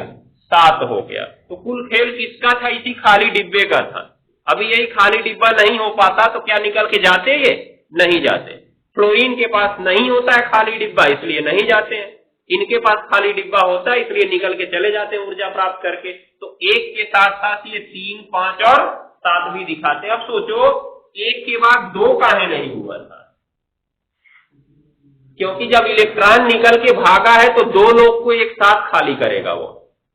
7 हो गया। तो कुल खेल किसका था? इसी खाली डिब्बे का था। अभी यही खाली डिब्बा नहीं हो पाता तो क्या निकल के जाते? ये नहीं जाते। फ्लोरीन के पास नहीं होता है खाली डिब्बा, इसलिए नहीं जाते हैं। इनके पास खाली डिब्बा होता है, इसलिए निकल के चले जाते हैं ऊर्जा प्राप्त करके। तो 1 के साथ साथ ये 3, 5 और 7 भी दिखाते हैं। अब सोचो 1 के बाद 2 काहे नहीं हुआ था? क्योंकि जब इलेक्ट्रॉन निकल के भागा है तो 2 लोग को एक साथ खाली करेगा वो।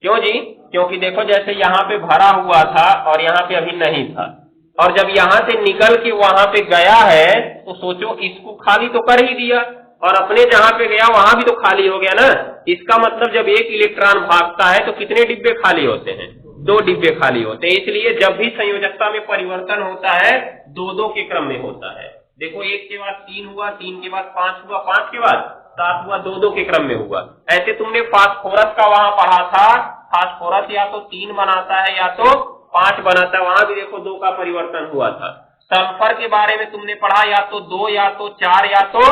क्यों जी? क्योंकि देखो जैसे यहाँ पे भरा हुआ था और यहाँ पे अभी नहीं था, और जब यहाँ से निकल के वहां पे गया है तो सोचो इसको खाली तो कर ही दिया, और अपने जहां पे गया वहां भी तो खाली हो गया ना। इसका मतलब जब एक इलेक्ट्रॉन भागता है तो कितने डिब्बे खाली होते हैं? 2 डिब्बे खाली होते हैं। इसलिए जब भी संयोजकता में परिवर्तन होता है 2-2 के क्रम में होता है। देखो 1 के बाद 3 हुआ, 3 के बाद 5 हुआ, 5 के बाद 7 हुआ, 2-2 के क्रम में हुआ। ऐसे तुमने फास्फोरस का वहां पढ़ा था, फास्फोरस या तो 3 बनाता है या तो 5 बनाता है, वहां भी देखो 2 का परिवर्तन हुआ था। सल्फर के बारे में तुमने पढ़ा, या तो 2 या तो 4 या तो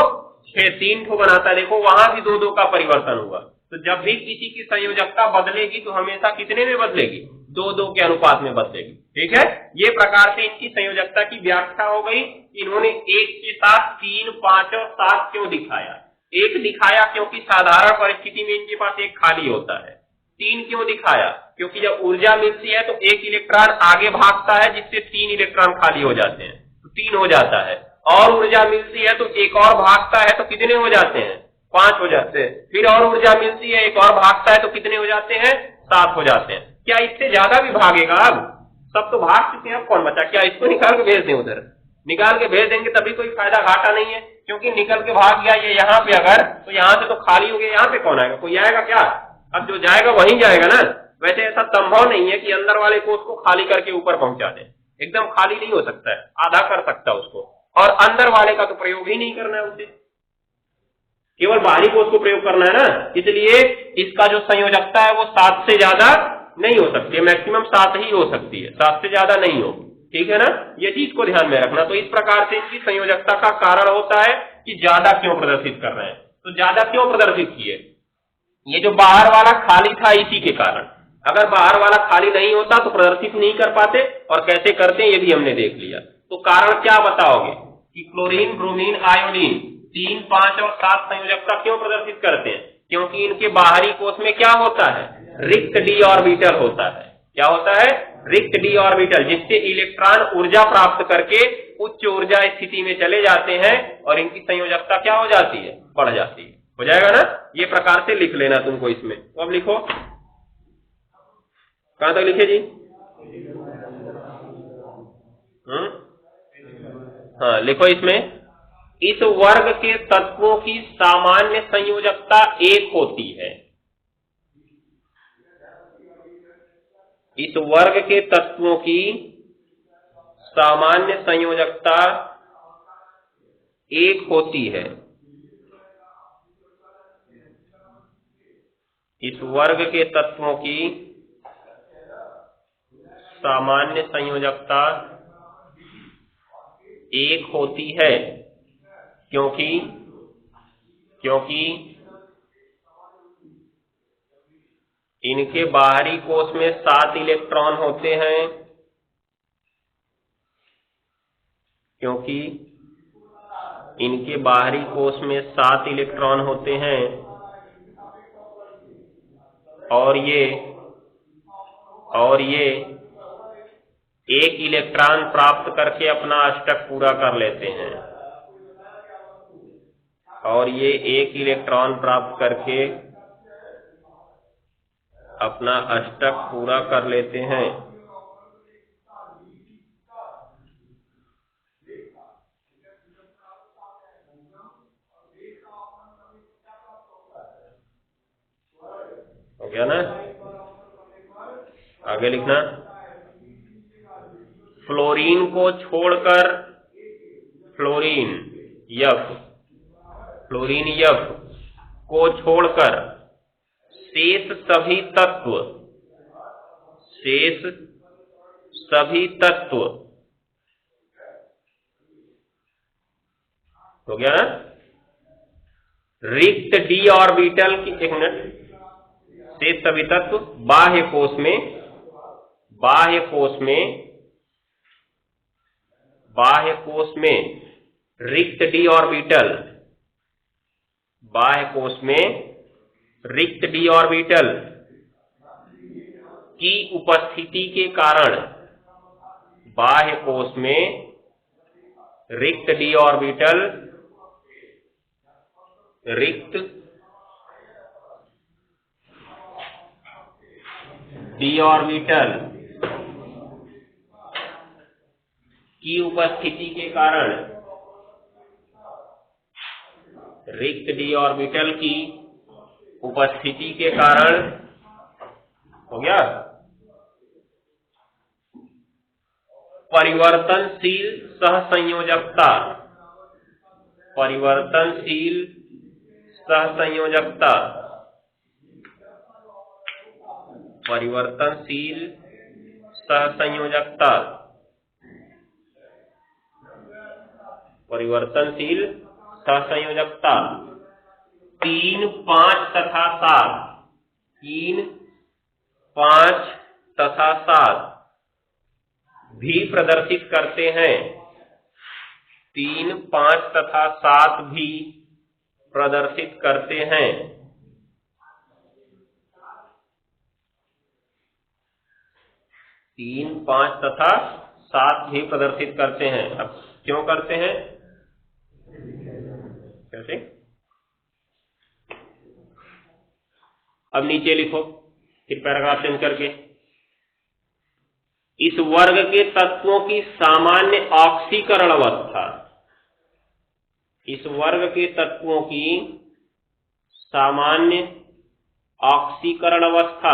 6, 3 ठो बनाता है, देखो वहां भी 2-2 का परिवर्तन हुआ। तो जब भी किसी की संयोजकता बदलेगी तो हमेशा कितने में बदलेगी? 2-2 के अनुपात में बदलेगी। ठीक है? ये प्रकार से इनकी संयोजकता की व्याख्या हो गई इन्होंने एक के साथ 3, 5 और 7 क्यों दिखाया? एक दिखाया क्योंकि साधारण परिस्थिति में इनके पास एक खाली होता है। 3 क्यों दिखाया? क्योंकि जब ऊर्जा मिलती है तो एक इलेक्ट्रॉन आगे भागता है जिससे 3 इलेक्ट्रॉन खाली हो जाते हैं, तो 3 हो जाता है। और ऊर्जा मिलती है तो एक और भागता है तो कितने हो जाते हैं? 5 हो जाते हैं। फिर और ऊर्जा मिलती है, एक और भागता है तो कितने हो जाते हैं? 7 हो जाते हैं। क्या इससे ज्यादा भी भागेगा? अब सब तो भाग चुके हैं, अब कौन बचा? क्या इसको निकाल के भेज दें उधर? निकाल के भेज देंगे तभी कोई फायदा घाटा नहीं है, क्योंकि निकल के भाग गया ये यहाँ पे अगर, तो यहाँ से तो खाली हो गया, यहाँ पे कौन आएगा? कोई आएगा क्या? अब जो जाएगा वहीं जाएगा ना। वैसे ऐसा संभव नहीं है कि अंदर वाले कोष को खाली करके ऊपर पहुंचा दे, एकदम खाली नहीं हो सकता है, आधा कर सकता है उसको, और अंदर वाले का तो प्रयोग ही नहीं करना है उसे, केवल बाहरी कोष को प्रयोग करना है ना। इसलिए इसका जो संयोजकता है वो 7 से ज्यादा नहीं हो सकती है, मैक्सिमम 7 ही हो सकती है, 7 से ज्यादा नहीं हो, ठीक है ना। ये चीज को ध्यान में रखना। तो इस प्रकार से इनकी संयोजकता का कारण होता है कि ज्यादा क्यों प्रदर्शित कर रहे हैं। तो ज्यादा क्यों प्रदर्शित किए? ये जो बाहर वाला खाली था इसी के कारण। अगर बाहर वाला खाली नहीं होता तो प्रदर्शित नहीं कर पाते, और कैसे करते हैं ये भी हमने देख लिया। तो कारण क्या बताओगे कि क्लोरीन, ब्रोमीन, आयोडीन 3, 5 और 7 संयोजकता क्यों प्रदर्शित करते हैं? क्योंकि इनके बाहरी कोष में क्या होता है? रिक्त डी ऑर्बिटल होता है। क्या होता है? रिक्त डी ऑर्बिटल, जिससे इलेक्ट्रॉन ऊर्जा प्राप्त करके उच्च ऊर्जा स्थिति में चले जाते हैं और इनकी संयोजकता क्या हो जाती है? बढ़ जाती है। हो जाएगा ना? ये प्रकार से लिख लेना तुमको इसमें। तो अब लिखो, कहां तक लिखे जी? हाँ, लिखो इसमें, इस वर्ग के तत्वों की सामान्य संयोजकता 1 होती है। इस वर्ग के तत्वों की सामान्य संयोजकता 1 होती है। इस वर्ग के तत्वों की सामान्य संयोजकता 1 होती है, क्योंकि इनके बाहरी कोष में 7 इलेक्ट्रॉन होते हैं। क्योंकि इनके बाहरी कोष में 7 इलेक्ट्रॉन होते हैं और ये 1 इलेक्ट्रॉन प्राप्त करके अपना अष्टक पूरा कर लेते हैं। और ये 1 इलेक्ट्रॉन प्राप्त करके अपना अष्टक पूरा कर लेते हैं। हो गया ना? आगे लिखना, फ्लोरीन को छोड़कर फ्लोरीन F को छोड़कर शेष सभी तत्व हो गया ना? रिक्त डी ऑर्बिटल की, एक मिनट, शेष सभी तत्व बाह्य कोष में रिक्त डी ऑर्बिटल, बाह्य कोष में रिक्त डी ऑर्बिटल की उपस्थिति के कारण, बाह्य कोष में रिक्त डी ऑर्बिटल की उपस्थिति के कारण, रिक्त डी ऑर्बिटल की उपस्थिति के कारण, हो गया, परिवर्तनशील सहसंयोजकता परिवर्तनशील सहसंयोजकता 3, 5 तथा 7, 3, 5 तथा 7 भी प्रदर्शित करते हैं। 3, 5 तथा 7 भी प्रदर्शित करते हैं। तीन, 5 तथा 7 भी प्रदर्शित करते हैं। अब क्यों करते हैं? कैसे? अब नीचे लिखो फिर पैराग्राफ चेंज करके, इस वर्ग के तत्वों की सामान्य ऑक्सीकरण अवस्था, इस वर्ग के तत्वों की सामान्य ऑक्सीकरण अवस्था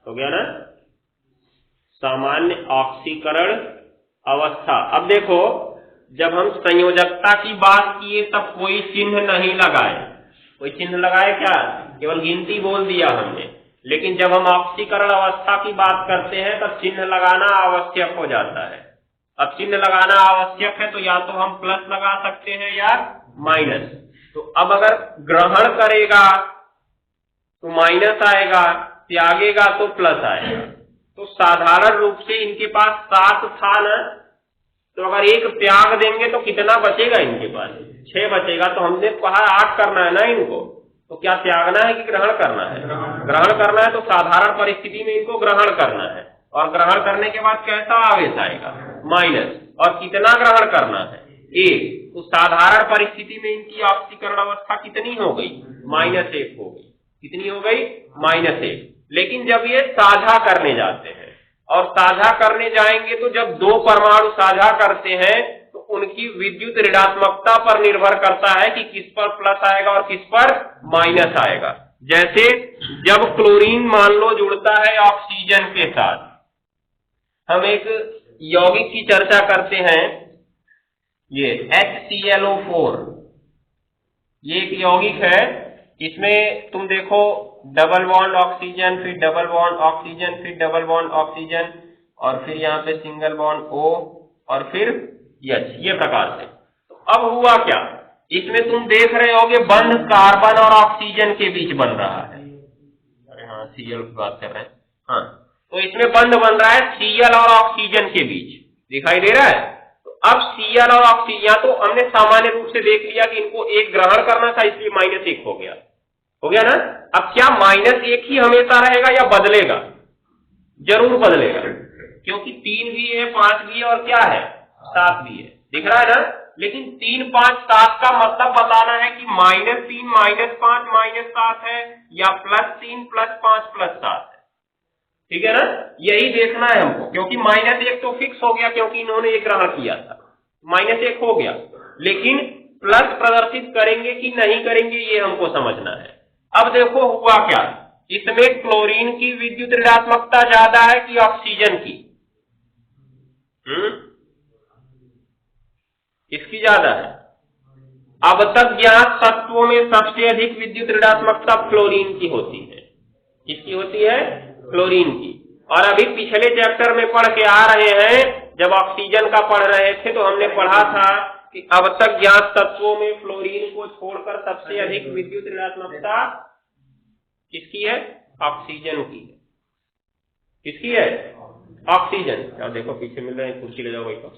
हो गया ना, सामान्य ऑक्सीकरण अवस्था। अब देखो, जब हम संयोजकता की बात किए तब कोई चिन्ह नहीं लगाए, कोई चिन्ह लगाए क्या? केवल गिनती बोल दिया हमने। लेकिन जब हम ऑक्सीकरण अवस्था की बात करते हैं तब चिन्ह लगाना आवश्यक हो जाता है। अब चिन्ह लगाना आवश्यक है तो या तो हम प्लस लगा सकते हैं या माइनस। तो अब अगर ग्रहण करेगा तो माइनस आएगा, त्यागेगा तो प्लस आएगा। तो साधारण रूप से इनके पास 7 था ना, तो अगर एक त्याग देंगे तो कितना बचेगा इनके पास? 6 बचेगा। तो हमने कहा 8 करना है ना इनको, तो क्या त्यागना है कि ग्रहण करना है? ग्रहण करना है। तो साधारण परिस्थिति में इनको ग्रहण करना है, और ग्रहण करने के बाद कैसा आवेश आएगा? माइनस। और कितना ग्रहण करना है? 1। तो साधारण परिस्थिति में इनकी ऑक्सीकरण अवस्था कितनी हो गई? -1 हो गई। कितनी हो गई? -1। लेकिन जब ये साझा करने जाते हैं, और साझा करने जाएंगे तो जब 2 परमाणु साझा करते हैं तो उनकी विद्युत ऋणात्मकता पर निर्भर करता है कि किस पर प्लस आएगा और किस पर माइनस आएगा। जैसे जब क्लोरीन मान लो जुड़ता है ऑक्सीजन के साथ, हम एक यौगिक की चर्चा करते हैं, ये HClO4, ये एक यौगिक है। इसमें तुम देखो डबल बॉन्ड ऑक्सीजन, फिर डबल बॉन्ड ऑक्सीजन, फिर डबल बॉन्ड ऑक्सीजन, और फिर यहाँ पे सिंगल बॉन्ड O, और फिर H, ये प्रकार से। तो अब हुआ क्या? इसमें तुम देख रहे होगे बंध कार्बन और ऑक्सीजन के बीच बन रहा है। अरे हाँ, Cl की बात कर रहे हैं। हाँ, तो इसमें बंध बन रहा है Cl और ऑक्सीजन के बीच, दिखाई दे रहा है। तो अब Cl और ऑक्सीजन, तो हमने सामान्य रूप से देख लिया कि इनको एक ग्रहण करना था, इसलिए -1 हो गया। हो गया ना? अब क्या -1 ही हमेशा रहेगा या बदलेगा? जरूर बदलेगा, क्योंकि 3 भी है, 5 भी है, और क्या है? 7 भी है। दिख रहा है ना? लेकिन 3, 5, 7 का मतलब बताना है कि -3, -5, -7 है, या +3, +5, +7 है। ठीक है ना? यही देखना है हमको, क्योंकि -1 तो फिक्स हो गया, क्योंकि इन्होंने एक ग्रहण किया था, -1 हो गया। लेकिन प्लस प्रदर्शित करेंगे कि नहीं करेंगे, ये हमको समझना है। अब देखो हुआ क्या, इसमें क्लोरीन की विद्युत ऋणात्मकता ज्यादा है कि ऑक्सीजन की? इसकी ज्यादा है। अब तक ज्ञात तत्वों में सबसे अधिक विद्युत ऋणात्मकता क्लोरीन की होती है। किसकी होती है? क्लोरीन की। और अभी पिछले चैप्टर में पढ़ के आ रहे हैं, जब ऑक्सीजन का पढ़ रहे थे तो हमने पढ़ा था कि अब तक ज्ञात तत्वों में फ्लोरीन को छोड़कर सबसे अधिक विद्युत ऋणात्मकता किसकी है? ऑक्सीजन की है। किसकी है? ऑक्सीजन। क्या देखो पीछे मिल रहे हैं, कुर्सी ले जाओ भाई को।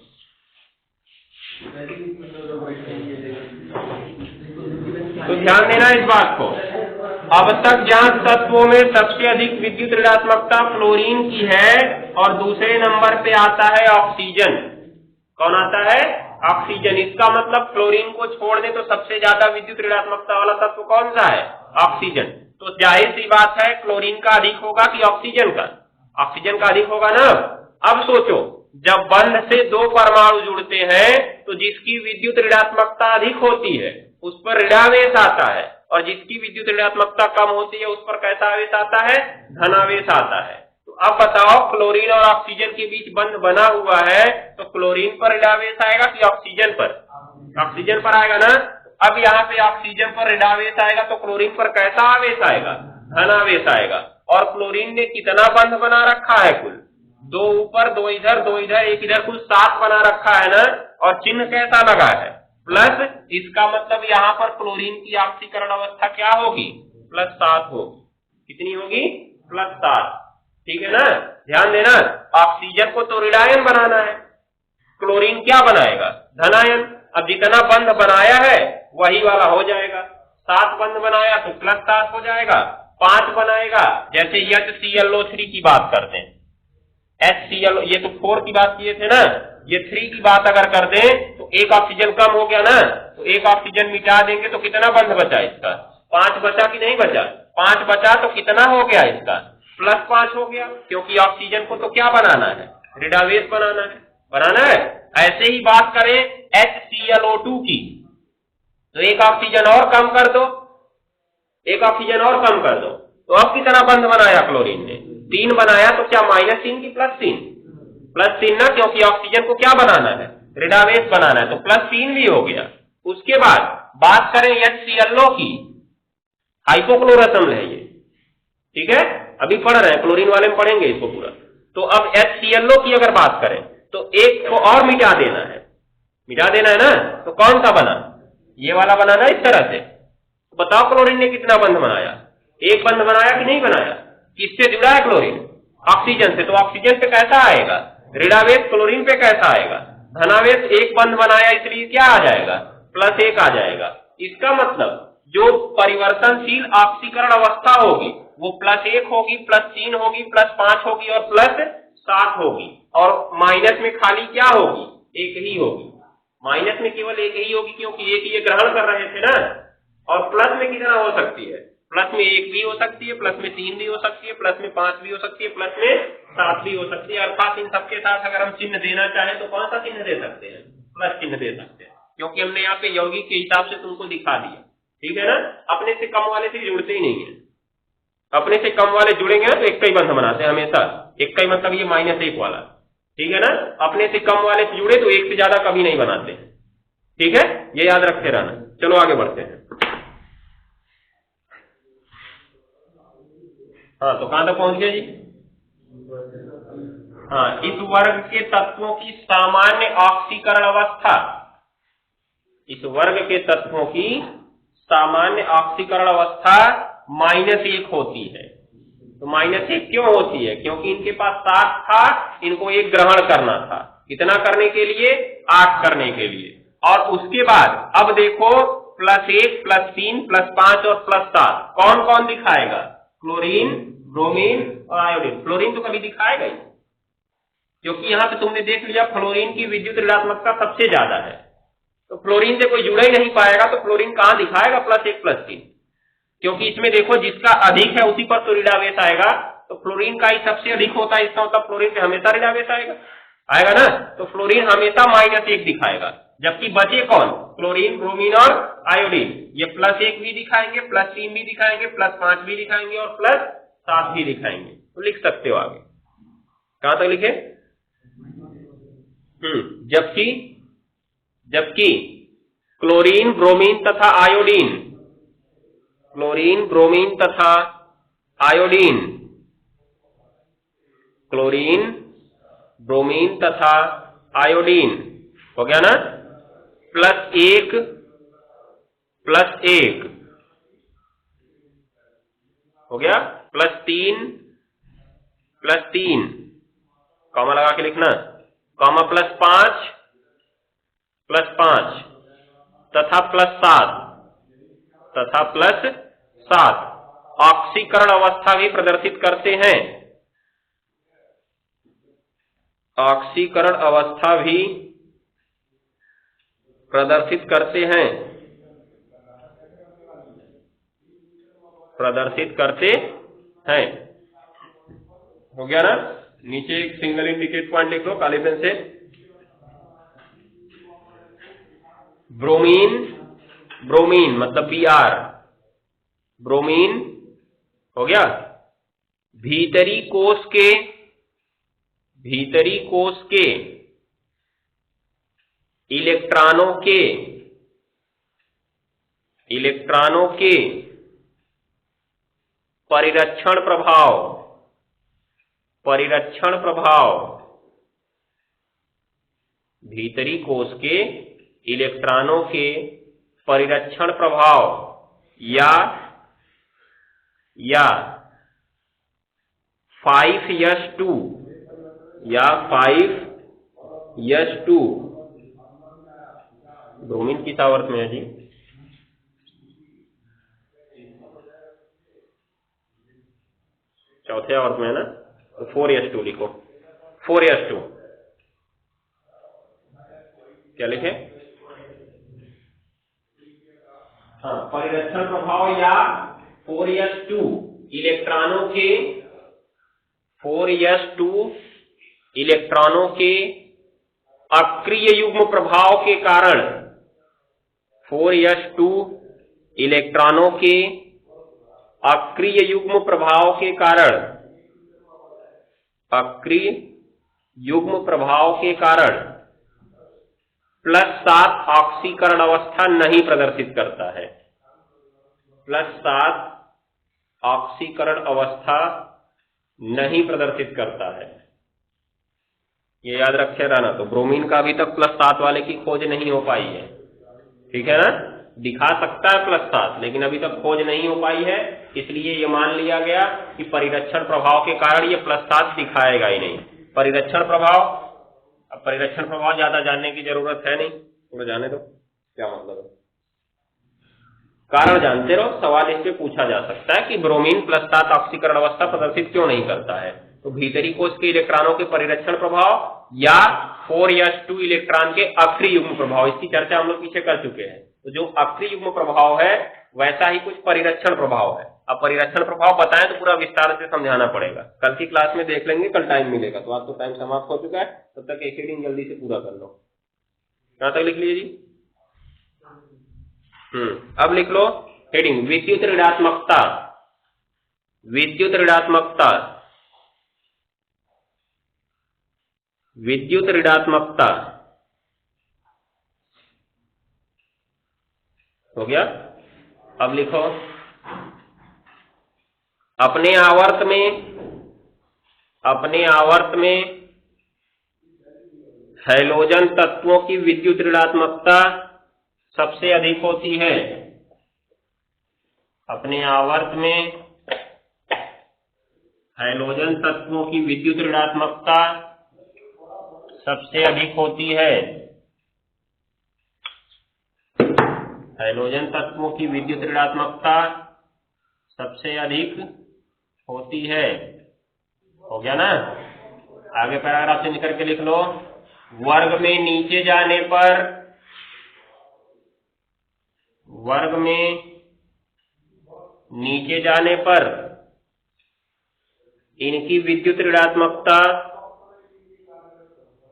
तो ध्यान देना इस बात को, अब तक ज्ञात तत्वों में सबसे अधिक विद्युत ऋणात्मकता फ्लोरीन की है, और दूसरे नंबर पे आता है ऑक्सीजन। कौन आता है? ऑक्सीजन। इसका मतलब क्लोरीन को छोड़ दे तो सबसे ज्यादा विद्युत ऋणात्मकता वाला तत्व कौन सा है? ऑक्सीजन। तो जाहिर सी बात है क्लोरीन का अधिक होगा कि ऑक्सीजन का? ऑक्सीजन का अधिक होगा ना। अब सोचो, जब बंध से 2 परमाणु जुड़ते हैं तो जिसकी विद्युत ऋणात्मकता अधिक होती है उस पर ऋणावेश आता है, और जिसकी विद्युत ऋणात्मकता कम होती है उस पर कैसा आवेश आता है? धनावेश आता है। तो अब बताओ, क्लोरीन और ऑक्सीजन के बीच बंध बना हुआ है, तो क्लोरीन पर ऋणावेश आएगा कि ऑक्सीजन पर? ऑक्सीजन पर आएगा ना। अब यहाँ पे ऑक्सीजन पर ऋणावेश आएगा तो क्लोरीन पर कैसा आवेश आएगा? धनावेश आएगा। और क्लोरीन ने कितना बंध बना रखा है? कुल 2 ऊपर, 2 इधर, 2 इधर, 1 इधर, कुल 7 बना रखा है ना। और चिन्ह कैसा लगा है? प्लस। इसका मतलब यहाँ पर क्लोरीन की ऑक्सीकरण अवस्था क्या होगी? +7 होगी। कितनी होगी? +7। ठीक है ना, ध्यान देना। ऑक्सीजन को तो ऋणायन बनाना है, क्लोरीन क्या बनाएगा, धनायन। अब जितना बंध बनाया है वही वाला हो जाएगा। 7 बंध बनाया तो +7 हो जाएगा। 5 बनाएगा, जैसे HClO3 की बात करते हैं, HCl, ये तो 4 की बात किए थे ना, ये 3 की बात अगर कर दें तो एक ऑक्सीजन कम हो गया ना, तो एक ऑक्सीजन मिटा देंगे तो कितना बंध बचा इसका, 5 बचा कि नहीं बचा, 5 बचा तो कितना हो गया इसका, +5 हो गया, क्योंकि ऑक्सीजन को तो क्या बनाना है, ऋणावेश बनाना है। ऐसे ही बात करें HClO2 की, तो एक ऑक्सीजन और कम कर दो, एक ऑक्सीजन और कम कर दो, तो अब कितना बंध बनाया क्लोरीन ने, 3 बनाया, तो क्या -3 की +3, +3 ना, क्योंकि ऑक्सीजन को क्या बनाना है, ऋणावेश बनाना है, तो +3 भी हो गया। उसके बाद बात करें HClO की, हाइपोक्लोरस अम्ल है ये, ठीक है, अभी पढ़ रहे हैं, क्लोरीन वाले में पढ़ेंगे इसको पूरा। तो अब HClO की अगर बात करें तो एक को और मिटा देना है ना, तो कौन सा बना, ये वाला बनाना इस तरह से। तो बताओ क्लोरीन ने कितना बंध बनाया, एक बंध बनाया कि नहीं बनाया, किससे जुड़ा है क्लोरीन, ऑक्सीजन से, तो ऑक्सीजन पे कैसा आएगा, ऋणावेश क्लोरीन पे कैसा आएगा, धनावेश। एक बंध बनाया इसलिए क्या आ जाएगा, +1 आ जाएगा। इसका मतलब जो परिवर्तनशील ऑक्सीकरण अवस्था होगी वो +1 होगी, +3 होगी, +5 होगी और +7 होगी, और माइनस में खाली क्या होगी, एक ही होगी, माइनस में केवल एक ही होगी, क्योंकि एक ये ग्रहण कर रहे थे ना। और प्लस में कितना हो सकती है, प्लस में 1 भी हो सकती है, प्लस में 3 भी हो सकती है, प्लस में 5 भी हो सकती है, प्लस में 7 भी हो सकती है। अर्थात इन सबके साथ अगर हम चिन्ह देना चाहें तो कौन सा चिन्ह दे सकते हैं, प्लस चिन्ह दे सकते हैं, क्योंकि हमने यहाँ पे यौगिक के हिसाब से तुमको दिखा दिया, ठीक है ना। अपने से कम वाले से जुड़ते ही नहीं है, अपने से कम वाले जुड़ेंगे तो एक ही बंध बनाते हैं हमेशा, एक ही मतलब ये -1 वाला, ठीक है ना। अपने से कम वाले से जुड़े तो एक से ज्यादा कभी नहीं बनाते, ठीक है, ये याद रखते रहना। चलो आगे बढ़ते हैं। हाँ, तो कहां तक पहुंच गए जी, हाँ, इस वर्ग के तत्वों की सामान्य ऑक्सीकरण अवस्था, इस वर्ग के तत्वों की सामान्य ऑक्सीकरण अवस्था -1 होती है। तो -1 क्यों होती है, क्योंकि इनके पास 7 था, इनको 1 ग्रहण करना था, कितना करने के लिए, 8 करने के लिए। और उसके बाद अब देखो +1, +3, +5 और +7 कौन कौन दिखाएगा, क्लोरीन, ब्रोमीन और आयोडीन। फ्लोरीन तो कभी दिखाएगा ही, क्योंकि यहां पे तुमने देख लिया फ्लोरीन की विद्युत ऋणात्मकता सबसे ज्यादा है, तो फ्लोरीन से कोई जुड़ ही नहीं पाएगा, तो फ्लोरीन कहां दिखाएगा, +1, +3, क्योंकि इसमें देखो जिसका अधिक है उसी पर तो ऋणावेश आएगा, तो फ्लोरीन का ही सबसे अधिक होता है, इसका मतलब फ्लोरीन पे हमेशा ऋणावेश आएगा ना, तो फ्लोरीन हमेशा -1 दिखाएगा। जबकि बचे कौन, क्लोरीन, ब्रोमीन और आयोडीन, ये +1 भी दिखाएंगे, +3 भी दिखाएंगे, +5 भी दिखाएंगे और +7 भी दिखाएंगे। तो लिख सकते हो आगे, कहां तक लिखे, जबकि क्लोरीन, ब्रोमीन तथा आयोडीन, क्लोरीन, ब्रोमीन तथा आयोडीन, क्लोरीन, ब्रोमीन तथा आयोडीन, हो गया ना, +1, +1 हो गया, +3, +3 कॉमा लगा के लिखना, कॉमा +5, +5 तथा +7 ऑक्सीकरण अवस्था भी प्रदर्शित करते हैं, ऑक्सीकरण अवस्था भी प्रदर्शित करते हैं, हो गया ना। नीचे एक सिंगल इंडिकेट पॉइंट लिख लो काले पेन से, ब्रोमीन मतलब Br, ब्रोमीन हो गया, भीतरी कोश के इलेक्ट्रॉनों के परिरक्षण प्रभाव, भीतरी कोश के इलेक्ट्रॉनों के परिरक्षण प्रभाव या 5s2 या 5s2 ब्रोमीन किस आवर्त में है जी? चौथे आवर्त में है ना, तो 4s2 लिखो। 4s2 क्या लिखे? हाँ, परिरक्षण प्रभाव या 4s2 इलेक्ट्रॉनों के 4s2 इलेक्ट्रॉनों के अक्रिय युग्म प्रभाव के कारण 4s2 इलेक्ट्रॉनों के अक्रिय युग्म प्रभाव के कारण अक्रिय युग्म प्रभाव के कारण +7 ऑक्सीकरण अवस्था नहीं प्रदर्शित करता है। +7 ऑक्सीकरण अवस्था नहीं प्रदर्शित करता है, ये याद रखे रहना। तो ब्रोमीन का अभी तक +7 वाले की खोज नहीं हो पाई है, ठीक है ना। दिखा सकता है +7, लेकिन अभी तक खोज नहीं हो पाई है, इसलिए ये मान लिया गया कि परिरक्षण प्रभाव के कारण ये +7 दिखाएगा ही नहीं। परिरक्षण प्रभाव, अब परिरक्षण प्रभाव ज्यादा जानने की जरूरत है नहीं, थोड़ा जाने दो क्या मतलब है। कारण जानते रहो, सवाल इस पे पूछा जा सकता है कि ब्रोमीन +7 ऑक्सीकरण अवस्था प्रदर्शित क्यों नहीं करता है। तो भीतरी कोश के इलेक्ट्रॉनों के परिरक्षण प्रभाव या 4s2 इलेक्ट्रॉन के अक्रिय युग्म प्रभाव, इसकी चर्चा हम लोग पीछे कर चुके हैं। तो जो अक्रिय युग्म प्रभाव है वैसा ही कुछ परिरक्षण प्रभाव है। अब परिरक्षण प्रभाव बताएं तो पूरा विस्तार से समझाना पड़ेगा, कल की क्लास में देख लेंगे, कल टाइम मिलेगा। तो आज तो टाइम समाप्त हो चुका है, तब तक एक हेडिंग जल्दी से पूरा कर लो। कहां तक लिख लीजिए जी? अब लिख लो हेडिंग विद्युत ऋणात्मकता। विद्युत ऋणात्मकता, विद्युत ऋणात्मकता हो गया। अब लिखो अपने आवर्त में हैलोजन तत्वों की विद्युत ऋणात्मकता सबसे अधिक होती है। अपने आवर्त में हैलोजन तत्वों की विद्युत ऋणात्मकता सबसे अधिक होती है। हैलोजन तत्वों की विद्युत ऋणात्मकता सबसे अधिक होती है। हो गया ना। आगे पैराग्राफ चेंज करके लिख लो वर्ग में नीचे जाने पर इनकी विद्युत ऋणात्मकता,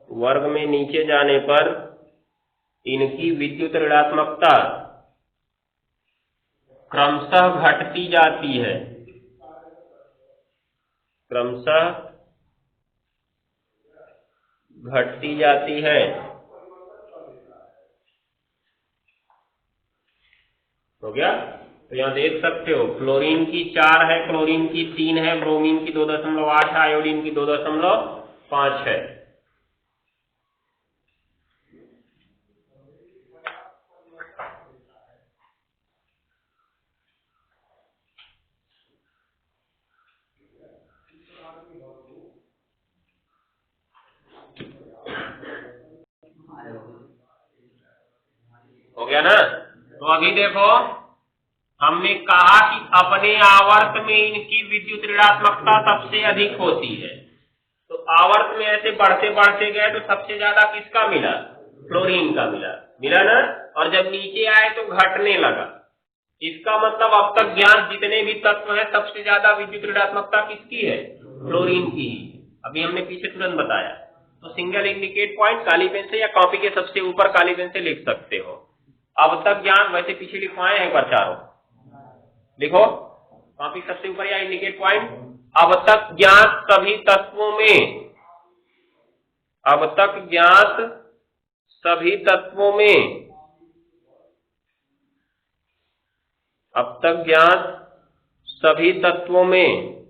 वर्ग में नीचे जाने पर इनकी विद्युत ऋणात्मकता क्रमशः घटती जाती है। क्रमशः घटती जाती है। हो गया। तो यहां देख सकते हो क्लोरीन की 4 है, क्लोरीन की 3 है, ब्रोमीन की 2.8 है, आयोडीन की 2.5 है। हो गया ना। तो अभी देखो हमने कहा कि अपने आवर्त में इनकी विद्युत ऋणात्मकता सबसे अधिक होती है। तो आवर्त में ऐसे बढ़ते बढ़ते गए तो सबसे ज्यादा किसका मिला? क्लोरीन का मिला ना। और जब नीचे आए तो घटने लगा। इसका मतलब अब तक ज्ञात जितने भी तत्व है सबसे ज्यादा विद्युत ऋणात्मकता किसकी है? क्लोरीन की। अभी हमने पीछे तुरंत बताया। तो सिंगल इंडिकेट पॉइंट काली पेन से या कॉपी के सबसे ऊपर काली पेन से लिख सकते हो। अब तक ज्ञान वैसे पीछे लिखवाए हैं एक बार चारों, लिखो कॉपी सबसे ऊपर या इंडिकेट पॉइंट। अब तक ज्ञात सभी तत्वों में, अब तक ज्ञात सभी तत्वों में, अब तक ज्ञात सभी तत्वों में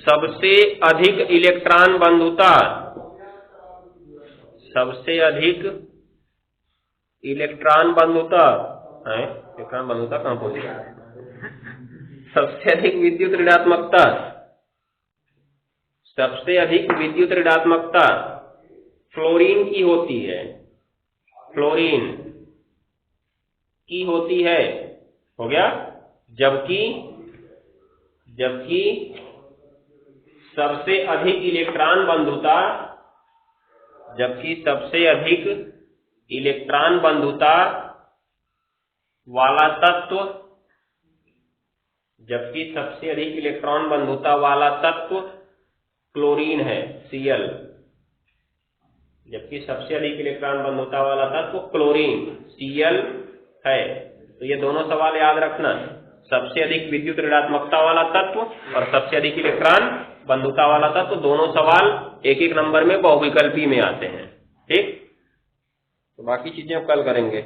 सबसे अधिक इलेक्ट्रॉन बंधुता, सबसे अधिक इलेक्ट्रॉन बंधुता है। इलेक्ट्रॉन बंधुता कहां पहुंची? सबसे अधिक विद्युत ऋणात्मकता, सबसे अधिक विद्युत ऋणात्मकता फ्लोरीन की होती है, फ्लोरीन की होती है, हो गया। जबकि सबसे अधिक इलेक्ट्रॉन बंधुता, जबकि सबसे अधिक इलेक्ट्रॉन बंधुता वाला तत्व, जबकि सबसे अधिक इलेक्ट्रॉन बंधुता वाला तत्व क्लोरीन है, Cl। जबकि सबसे अधिक इलेक्ट्रॉन बंधुता वाला तत्व क्लोरीन Cl है। तो ये दोनों सवाल याद रखना, सबसे अधिक विद्युत ऋणात्मकता वाला तत्व और सबसे अधिक इलेक्ट्रॉन बंधुता वाला तत्व, दोनों सवाल एक एक नंबर में बहुविकल्पी में आते हैं। ठीक, तो बाकी चीजें अब कल करेंगे।